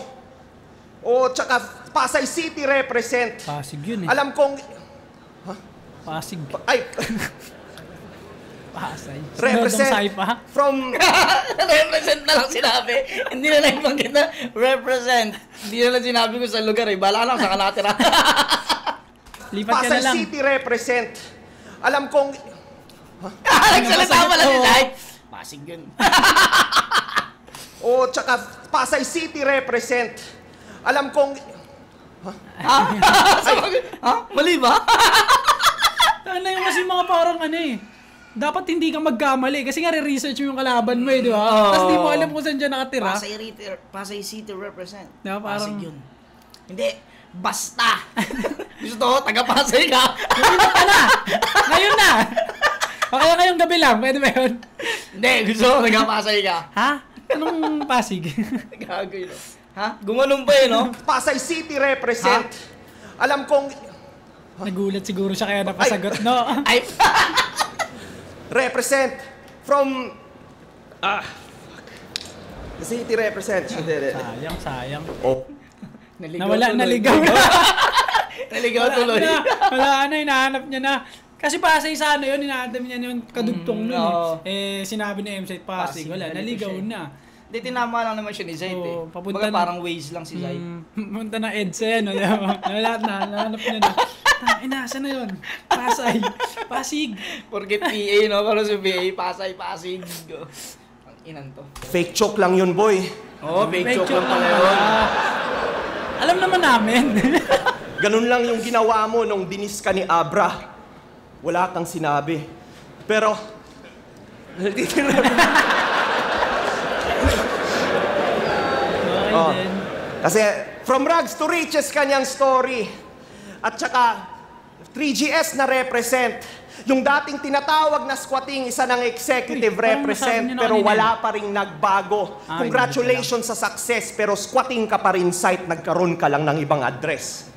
S3: Tsaka Pasay City represent.
S2: Pasig yun eh.
S3: Alam kong...
S2: Pasig.
S3: Ay...
S2: Pasay.
S3: Represent from...
S1: Represent na lang sinabi. Hindi na lang banggit na represent. Hindi na lang sinabi ko sa lugar eh. Bala lang sa kanatira.
S2: Lipat ka na lang.
S3: Pasay City represent. Alam kong...
S1: Nagsalita pala si Zayt. Pasig yun.
S3: Tsaka Pasay City represent. Alam kong...
S1: Mali ba?
S2: Ano yung kasi mga parang dapat hindi ka magkamali kasi nga re-research mo yung kalaban mo di ba? Tapos di mo alam kung saan dyan nakatira.
S1: Pasay City represent.
S2: Diba, parang...
S1: Pasig yun. Hindi. Basta. Gusto ko, taga-Pasay ka.
S2: Ngayon na! O kaya ngayong gabi lang, pwede ba yun?
S1: Hindi, gusto ko, taga-Pasay ka.
S2: Ha? Anong Pasig?
S1: Gago yun. Ha? Gumanong pa yun, no?
S3: Pasay City represent. Alam kong...
S2: Nagulat siguro siya kaya napasagot, no?
S1: Ay!
S3: Represent from... City represent.
S2: Sayang.
S1: Naligaw. Naligaw tuloy.
S2: Wala na, hinahanap niya na. Kasi Pasay sana yun, hinahanap niya yung kadugtong nun. Sinabi ni MC Pasig, wala, naligaw na.
S1: Hindi, tinama lang naman siya ni Zayt eh. Baga parang ways lang si Zayt.
S2: Punta na EDSA, lahat na, nahanap niya na. Saan na yun? Pasig.
S1: Porket PA, no? Pero si PA, Pasig. Ang inan to.
S3: Fake choke lang yun, boy.
S1: Fake choke lang pala yun.
S2: Alam naman namin.
S3: Ganun lang yung ginawa mo nung dinis ka ni Abra. Wala kang sinabi. Pero... Kasi from rags to riches kanyang story. At saka 3GS na represent. Yung dating tinatawag na squatting, isa ng executive
S2: Uy, parang
S3: represent,
S2: nasabi niyo na
S3: pero
S2: kanina.
S3: wala pa rin nagbago. Congratulations sa success, pero squatting ka pa rin site, nagkaroon ka lang ng ibang address.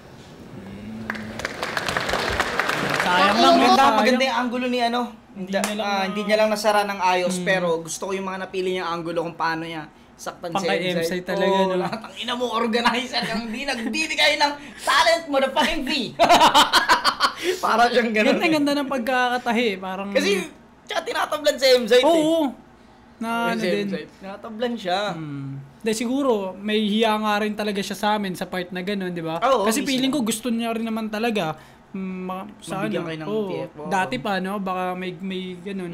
S2: Sayang lang.
S1: Maganda yung angulo ni ano. Hindi niya lang nasara ng ayos, pero gusto ko yung mga napili niyang angulo kung paano niya saktan si
S2: Pangkay
S1: M-Site.
S2: M-Site talaga, no?
S1: Ang ina mo, organizer kang hindi nagbibigay ng talent mo na fucking fee. Parang siyang ganun.
S2: Ganda ng pagkakatahi. Parang...
S1: Kasi, tsaka tinatablan si M-Site
S2: Oo. Na ano din.
S1: Tinatablan siya.
S2: Dahil siguro, may hiya nga rin talaga siya sa amin sa part na gano'n, di ba?
S1: Oo,
S2: Kasi
S1: mismo.
S2: feeling ko gusto niya rin naman talaga. Sa
S1: Mabigyan
S2: ano,
S1: kayo ng
S2: oo.
S1: TF, oo.
S2: Dati pa, no? Baka may gano'n.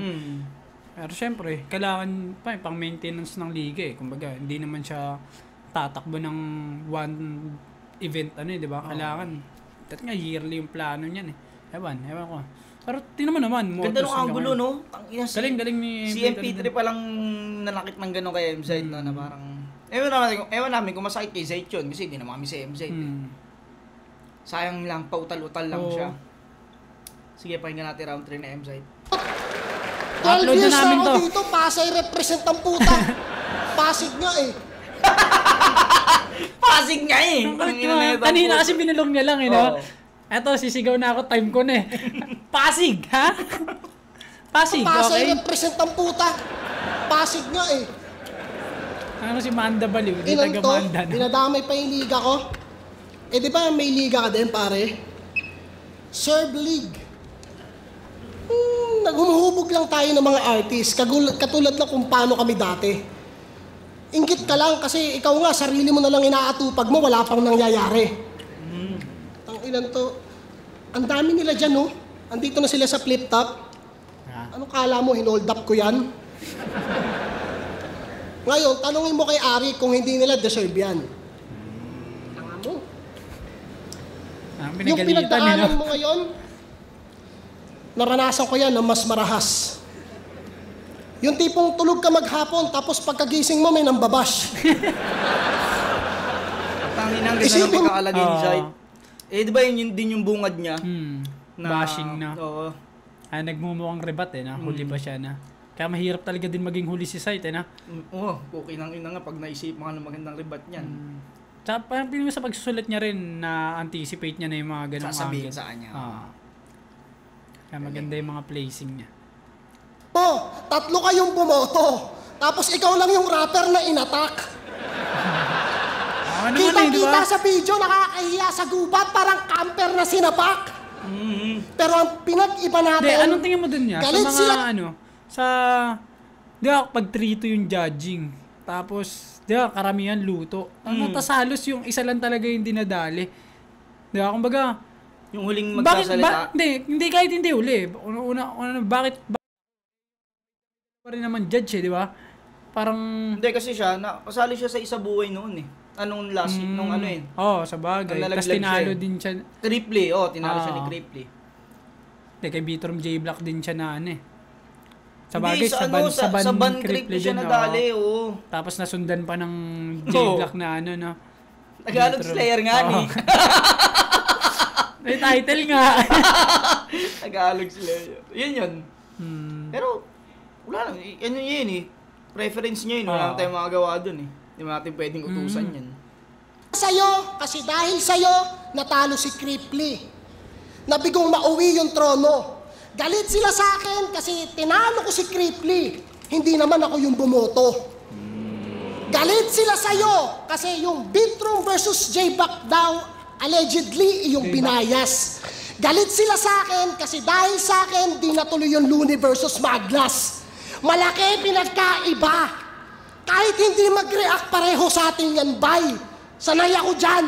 S2: Pero syempre, kailangan pa pang maintenance ng liga eh. Kumbaga, hindi naman siya tatakbo ng one event ano eh, di ba? Kailangan. Dati nga yearly yung plano niyan eh. Ewan ko. Pero tingnan mo naman.
S1: Ganda
S2: Motors
S1: ng angulo,
S2: ngayon.
S1: no? Tangina,
S2: Galing ni
S1: si MP3 pa lang nanakit ng gano'n kay M-Site na parang... Ewan namin kung masakit kay Zite yun kasi hindi naman kami si M-Site. Sayang lang, pautal-utal lang siya. Sige, pakinggan natin round 3 na M-Site.
S2: 12
S4: 12 years
S2: namin
S4: na
S2: to.
S4: ako dito, Pasay represent ang puta. Pasig nga eh.
S1: Pasig nga eh!
S2: Kanina kasi binulong niya lang eh, no?
S1: Oo.
S2: Eto, sisigaw na ako, time ko na eh. Pasig, ha? Pasig,
S4: Pasay
S2: okay?
S4: represent ang puta. Pasig nga eh.
S2: Ano si Manda Baliw? Di
S4: Ilan
S2: taga
S4: to?
S2: Manda, no?
S4: Dinadamay pa yung liga ko. Eh di ba may liga ka din pare? Serve League. Naghumuhubog lang tayo ng mga artist. Katulad na kung paano kami dati. Inggit ka lang kasi ikaw nga, sarili mo na lang inaatupag mo, wala pang nangyayari. Ang ilan to, ang dami nila dyan, no? Andito na sila sa flip top. Ano kala mo, hinold up ko yan? Ngayon, tanungin mo kay Ari kung hindi nila deserve yan. Tanga mo. Yung pinagdaanan mo ngayon, naranasan ko yan na mas marahas. Yung tipong tulog ka maghapon, tapos pagkagising mo may nambabash.
S1: Tangin ang ganda ng
S4: Isipin-
S1: pagkakalagay ni Zite. Eh, di ba yun din yung bungad niya?
S2: Bashing na.
S1: Oo.
S2: Nagmumukhang rebat eh, na huli pa siya na. Kaya mahirap talaga din maging huli si Site eh, na.
S1: Oo, okay nang ina nga pag naisip mo ka ng magandang ribat niyan.
S2: Tsaka parang piling sa pagsusulat niya rin na anticipate niya na yung mga ganong
S1: Sasabihin
S2: angle.
S1: sa kanya.
S2: Kaya maganda yung mga placing niya.
S4: Oh, 3 kayong bumoto. Tapos ikaw lang yung rapper na inatak.
S2: Ano naman eh, di ba?
S4: Kita-kita sa video, nakakahiya sa gubat, parang camper na sinapak. Pero ang pinag-iba natin...
S2: Hindi, anong tingin mo dun niya? Sa
S4: galit
S2: mga
S4: sila.
S2: di ba, pag 3-2 yung judging. Tapos, di ba, karamihan luto. Tas halos yung isa lang talaga yung dinadali. Di ba, kumbaga,
S1: Yung huling
S2: bakit,
S1: magsasalita.
S2: hindi kahit hindi uli. Bakit pa rin naman judge eh, di ba? Parang,
S1: Hindi kasi siya, kasali siya sa isa buhay noon eh. Anong last, nung ano eh.
S2: sa bagay.
S1: Ang
S2: Tapos
S1: nalaglag
S2: tinalo
S1: siya eh.
S2: din siya.
S1: Cripply, tinalo siya ni Cripply.
S2: Kay Bitrom J Black din siya na ano eh. Sa
S1: Hindi,
S2: bagay, sa ban
S1: Cripply siya
S2: din,
S1: nadali, oo.
S2: Tapos nasundan pa ng J Black na ano, no?
S1: Tagalog
S2: Bitrom.
S1: Slayer nga ni.
S2: May title nga.
S1: Tagalog Slayer. Yun. Pero, wala lang. Ano yun eh. Preference niya yun. Wala lang tayong magagawa dun eh. Hindi mo natin pwedeng utusan yan.
S4: Sa'yo, kasi dahil sa'yo, natalo si Cripply. Nabigong mauwi yung trono. Galit sila sa akin kasi tinalo ko si Cripply. Hindi naman ako yung bumoto. Galit sila sa'yo kasi yung Bitrom versus J-Back daw allegedly yung binayas. Galit sila sa akin kasi dahil sa akin di natuloy yung Looney versus Maglas. Malaki pinagkaiba. Kahit hindi mag-react pareho sa ating yan, bay. Sanay ako dyan.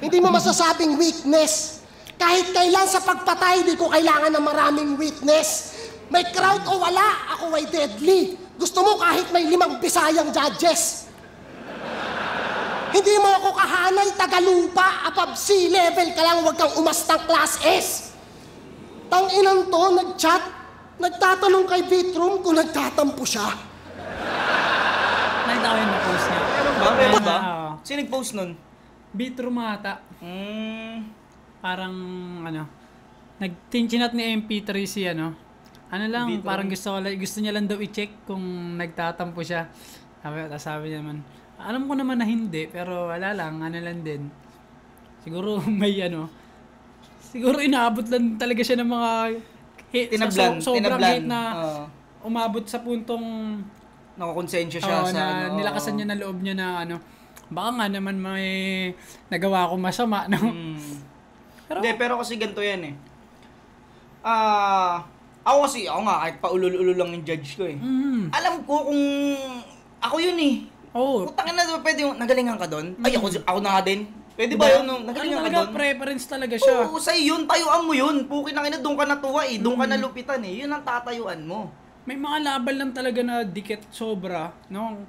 S4: Hindi mo masasabing weakness. Kahit kailan sa pagpatay, di ko kailangan ng maraming witness. May crowd o wala, ako ay deadly. Gusto mo kahit may 5 Bisayang judges. Hindi mo ako kahanay, tagalupa, above sea level ka lang, huwag kang umastang class S. Tang-inang to, nag-chat, nagtatanong kay Bitrom kung nagtatampo siya.
S2: Nakita ko yung na-post niya.
S1: Meron ba?
S2: Oo.
S1: Sino nag-post nun?
S2: Bitrom ata.
S1: Hmm.
S2: Parang, ano, Nag-chinat ni MP3 si ano. Ano lang,
S1: Bitron.
S2: parang gusto niya lang daw i-check kung nagtatampo siya. Sabi niya naman, alam ko naman na hindi, pero wala lang, ano lang din. Siguro may ano, siguro inaabot lang talaga siya ng mga hate, sobrang hate na umabot sa puntong
S1: nakakonsensya siya sa
S2: nilakasan niya na loob niya na ano, baka nga naman may nagawa ko masama, no?
S1: Pero kasi ganito yan eh. Ako nga, kahit pa ulul-ulul lang yung judge ko eh. Alam ko kung ako yun eh.
S2: Oo.
S1: Kung tangin na pwede yung nagalingan ka doon. Ay, ako na nga din. Pwede ba yun? Nagalingan ka doon?
S2: Preference talaga siya.
S1: Oo, sa'yo yun. Tayuan mo yun. Pukin na kina, doon ka natuwa eh. Doon ka nalupitan eh. Yun ang tatayuan mo.
S2: May mga laban lang talaga na dikit sobra, no?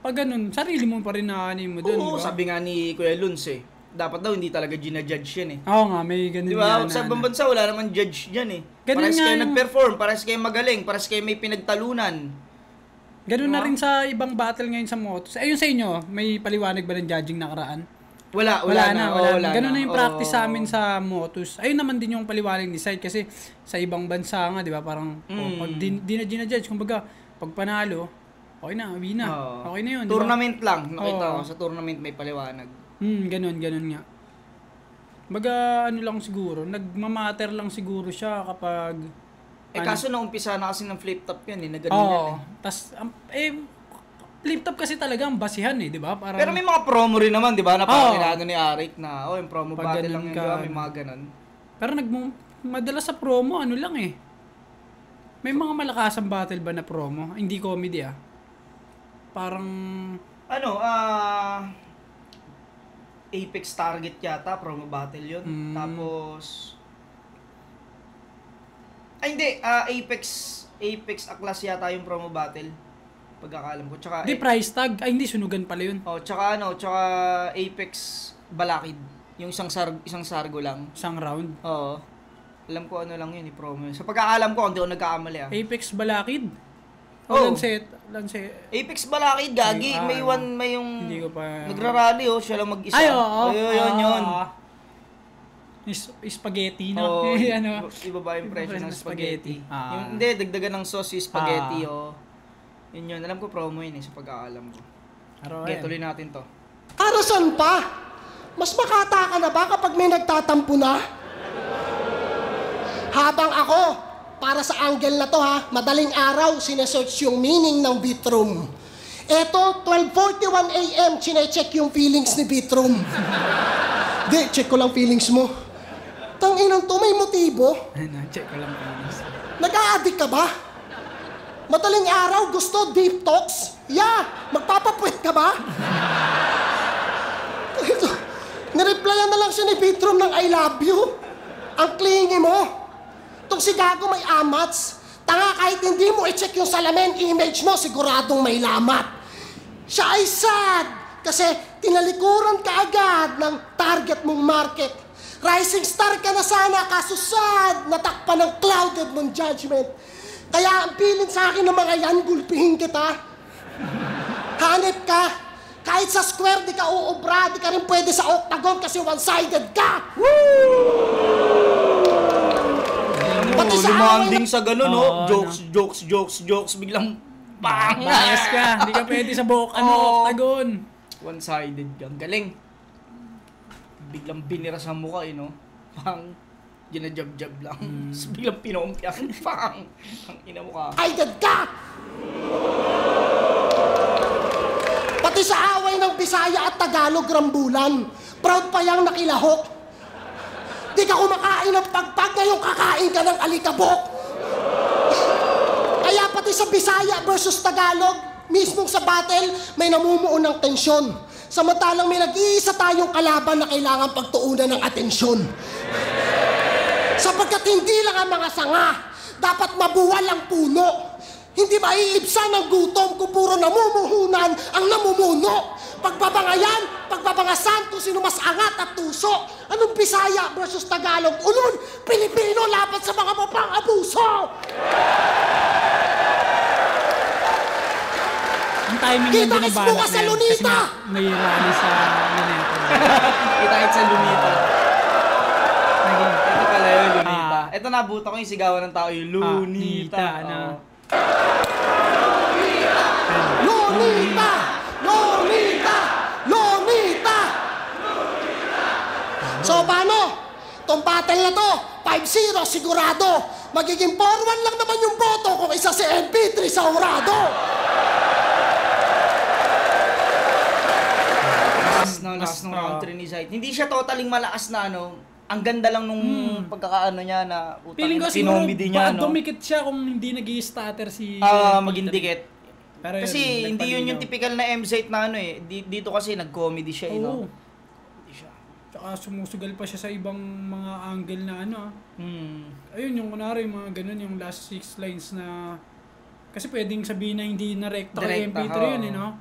S2: Pag ganun, sarili mo pa rin nakanin mo doon,
S1: Oo,
S2: diba?
S1: sabi nga ni Kuya Luns eh. Dapat daw hindi talaga ginajudge yan eh.
S2: Oo nga, may ganun
S1: Di ba?
S2: yan,
S1: Sa ibang bansa, wala naman judge dyan eh.
S2: Ganun
S1: Parehas
S2: nga
S1: kayo
S2: yung-
S1: nag-perform, parehas kayo magaling, parehas kayo may pinagtalunan.
S2: Ganun na rin sa ibang battle ngayon sa motos. Ayun sa inyo, may paliwanag ba ng judging nakaraan?
S1: Wala na.
S2: Ganun na yung practice sa amin sa motos. Ayun naman din yung paliwanag ni Side kasi sa ibang bansa nga, di ba? Parang pag di na ginajudge, kumbaga, pag panalo, okay na, uwi na. Okay na yun, di ba?
S1: Tournament lang. Nakita
S2: Oo.
S1: ko, sa tournament may paliwanag.
S2: Ganun nga. Baga, ano lang siguro, nagmamatter lang siguro siya kapag...
S1: Kaso na umpisa na kasi ng flip top yan eh, na ganun yan
S2: Oo.
S1: eh.
S2: Tas, flip top kasi talaga ang basihan eh, di ba? Parang,
S1: Pero may mga promo rin naman, di ba? Na parang inano ni Arik na, yung promo
S2: Pag
S1: battle
S2: ganun
S1: lang yun,
S2: ka,
S1: di ba? May mga ganun.
S2: Pero madalas sa promo, ano lang eh. May mga malakasang battle ba na promo? Hindi comedy ah. Parang...
S1: Apex Target yata, promo battle yun. Tapos... Ay hindi, Apex Aklas yata yung promo battle. Pagkakaalam ko. Tsaka,
S2: price tag. Ay, hindi, sunugan pala yun.
S1: tsaka Apex Balakid. Yung isang sargo lang.
S2: Isang round.
S1: Oo. Alam ko ano lang yun, promo yun. Sa pagkakaalam ko, hindi ako nagkakamali ah.
S2: Apex Balakid. Lancet.
S1: Apex Balakid, gagi. May yung...
S2: Hindi ko pa...
S1: Nagrarally siya lang mag-isa.
S2: Ay, oo.
S1: Yun.
S2: Spaghetti, no? Ano?
S1: Iba ba yung presyo ng spaghetti?
S2: Yung,
S1: Hindi, dagdagan ng sauce yung spaghetti, Yun. Alam ko promo yun sa pagkakaalam ko. Tuloy natin to.
S4: Para saan pa? Mas makata ka na ba kapag may nagtatampo na? Habang ako, para sa angle na to ha, madaling araw, sinesearch yung meaning ng Bitroom. Eto, 12:41 a.m., chinecheck yung feelings ni Bitroom. Di, check ko lang feelings mo. Tanginang to, may motibo.
S2: check ko lang.
S4: Nag-a-addict ka ba? Madaling araw, gusto deep talks? Magpapapuwet ka ba? Nireplyan na lang siya ni Bitroom ng I love you. Ang clingy mo. Itong si Gago may amats. Tanga, kahit hindi mo i-check yung salamin image mo, siguradong may lamat. Siya ay sad kasi tinalikuran ka agad ng target mong market. Rising star ka na sana, kaso sad, natakpan ng clouded mong judgment. Kaya ang pilin sa akin ng mga yan, gulpihin kita. Hanip ka. Kahit sa square, di ka uubra, di ka rin pwede sa octagon kasi one-sided ka. Pati sa
S1: Lumanding sa ganun, jokes, biglang bang!
S2: Bias ka. Hindi ka pwede sa octagon.
S1: One-sided ka. Galing. Biglang binira sa mukha, no? Pang, ginajab-jab lang. Tapos biglang pinompiang, pang! Ang ina mo ka.
S4: Sided ka! Pati sa away ng Bisaya at Tagalog rambulan, proud pa yang nakilahok. Di ka kumakain ng pagpag, ngayon kakain ka ng alikabok. Kaya pati sa Bisaya versus Tagalog, mismong sa battle, may namumuo ng tensyon. Samantalang may nag-iisa tayong kalaban na kailangan pagtuunan ng atensyon. Sapagkat hindi lang ang mga sanga, dapat mabuwal ang puno. Hindi maiibsan ang gutom kung puro namumuhunan ang namumuno. Pagbabangayan, pagbabangasan kung sino mas angat at tuso. Anong Bisaya versus Tagalog? Ulun, Pilipino laban sa mga mapang abuso!
S2: Ang timing yan din ng
S4: Kita-kits
S2: balak
S4: mo ka sa
S2: na yan.
S4: Lunita!
S2: Kasi nga, may rally sa Luneta.
S1: Kita-kits sa Lunita. Ito pala yun, Lunita. Ito nabuta ko yung sigawan ng tao, yung Lunita.
S2: Ano?
S4: Lunita! Lunita! Lunita! So paano? Itong battle na to, 5-0 sigurado. Magiging 4-1 lang naman yung boto kung isa si MP3 sa hurado.
S1: Lakas ng round 3 ni Zayt. Hindi siya totaling malakas na ano. Ang ganda lang nung pagkakaano niya na
S2: Feeling ko siguro
S1: sinomedy niya, no?
S2: dumikit siya kung hindi nag-i-stutter si...
S1: maging dikit.
S2: Pero
S1: Kasi hindi yun yung typical na MZ na ano eh. Dito kasi nag-comedy siya,
S2: Oo.
S1: no?
S2: Tsaka sumusugal pa siya sa ibang mga angle na ano. Ayun, yung kunwari, yung mga ganun, yung last 6 lines na... Kasi pwedeng sabihin na hindi na-recta kay MP3 yun, eh, no?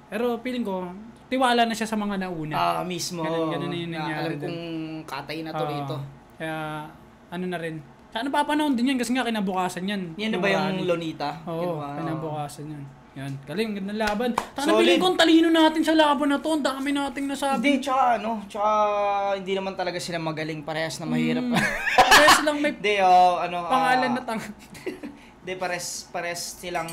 S2: Pero feeling ko, tiwala na siya sa mga nauna.
S1: Mismo.
S2: Ganun na yun nangyari
S1: alam
S2: dun.
S1: kong katay na to rito.
S2: Kaya, ano na rin. Sana napapanahon din yan kasi nga kinabukasan yan.
S1: Yan na ba yung Lonita?
S2: Oo, kinabukasan yan. Yan, galing, gandang laban. Taka
S1: Solid.
S2: na feeling ko ang talino natin sa laban na to. Ang dami nating nasabi.
S1: Hindi, tsaka hindi naman talaga sila magaling. Parehas na mahirap.
S2: Parehas lang may
S1: Hindi,
S2: pangalan na tang...
S1: Hindi, pares silang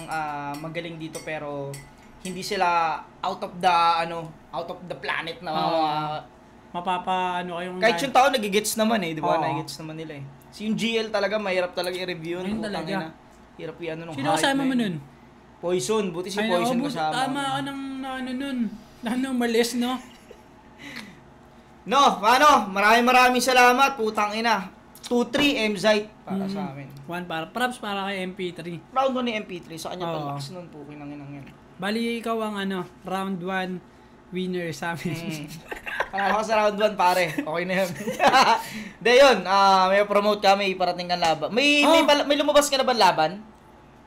S1: magaling dito pero hindi sila out of the planet na
S2: Mapapa, kayong...
S1: kahit yung tao nagigets naman eh, di ba?
S2: Oo.
S1: Nagigets naman nila eh. So yung GL talaga, mahirap talaga i-review yun.
S2: Ayun
S1: Putang
S2: talaga.
S1: ina. Hirap yung nung
S2: Sino kasama mo nun?
S1: Poison, buti si
S2: Ay,
S1: Poison
S2: buti,
S1: kasama.
S2: tama ka ng nun. Umalis, no?
S1: No, maraming salamat, putang ina. 2-3 MZite para sa amin.
S2: Props para kay MP3.
S1: Round 1 ni MP3, sa kanya
S2: Oo.
S1: palakas nun, puking ng inang yan.
S2: Bali, ikaw ang round 1 winner sa amin.
S1: Panalo ka sa round 1 pare, okay na yun. De yun, may promote kami, parating kang laban. May lumabas ka na ba laban?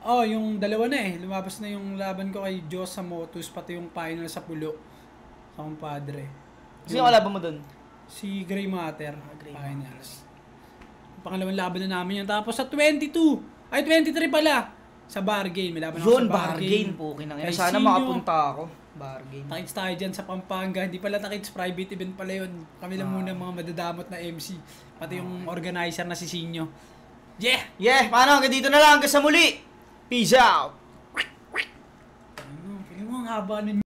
S2: Yung dalawa na eh. Lumabas na yung laban ko kay Diyos sa Motus, pati yung final sa Pulo. Sa kumpadre.
S1: Sino kalaban mo dun?
S2: Si Grey Matter.
S1: Grey
S2: Finals. Pangalawang laban na namin yan. Tapos sa 23 pala. Sa Bargain. May laban ako
S1: Yun,
S2: sa
S1: bargain po. Kinang
S2: Kay
S1: sana
S2: Sinyo.
S1: makapunta ako. Bargain.
S2: Takits tayo dyan sa Pampanga. Hindi pala takits, private event pala yun. Kami lang muna mga madadamot na MC. Pati yung organizer na si Sinyo. Yeah!
S1: Yeah, paano? Hanggang dito na lang. Hanggang sa muli. Peace out!
S2: Ano, ang haba nun.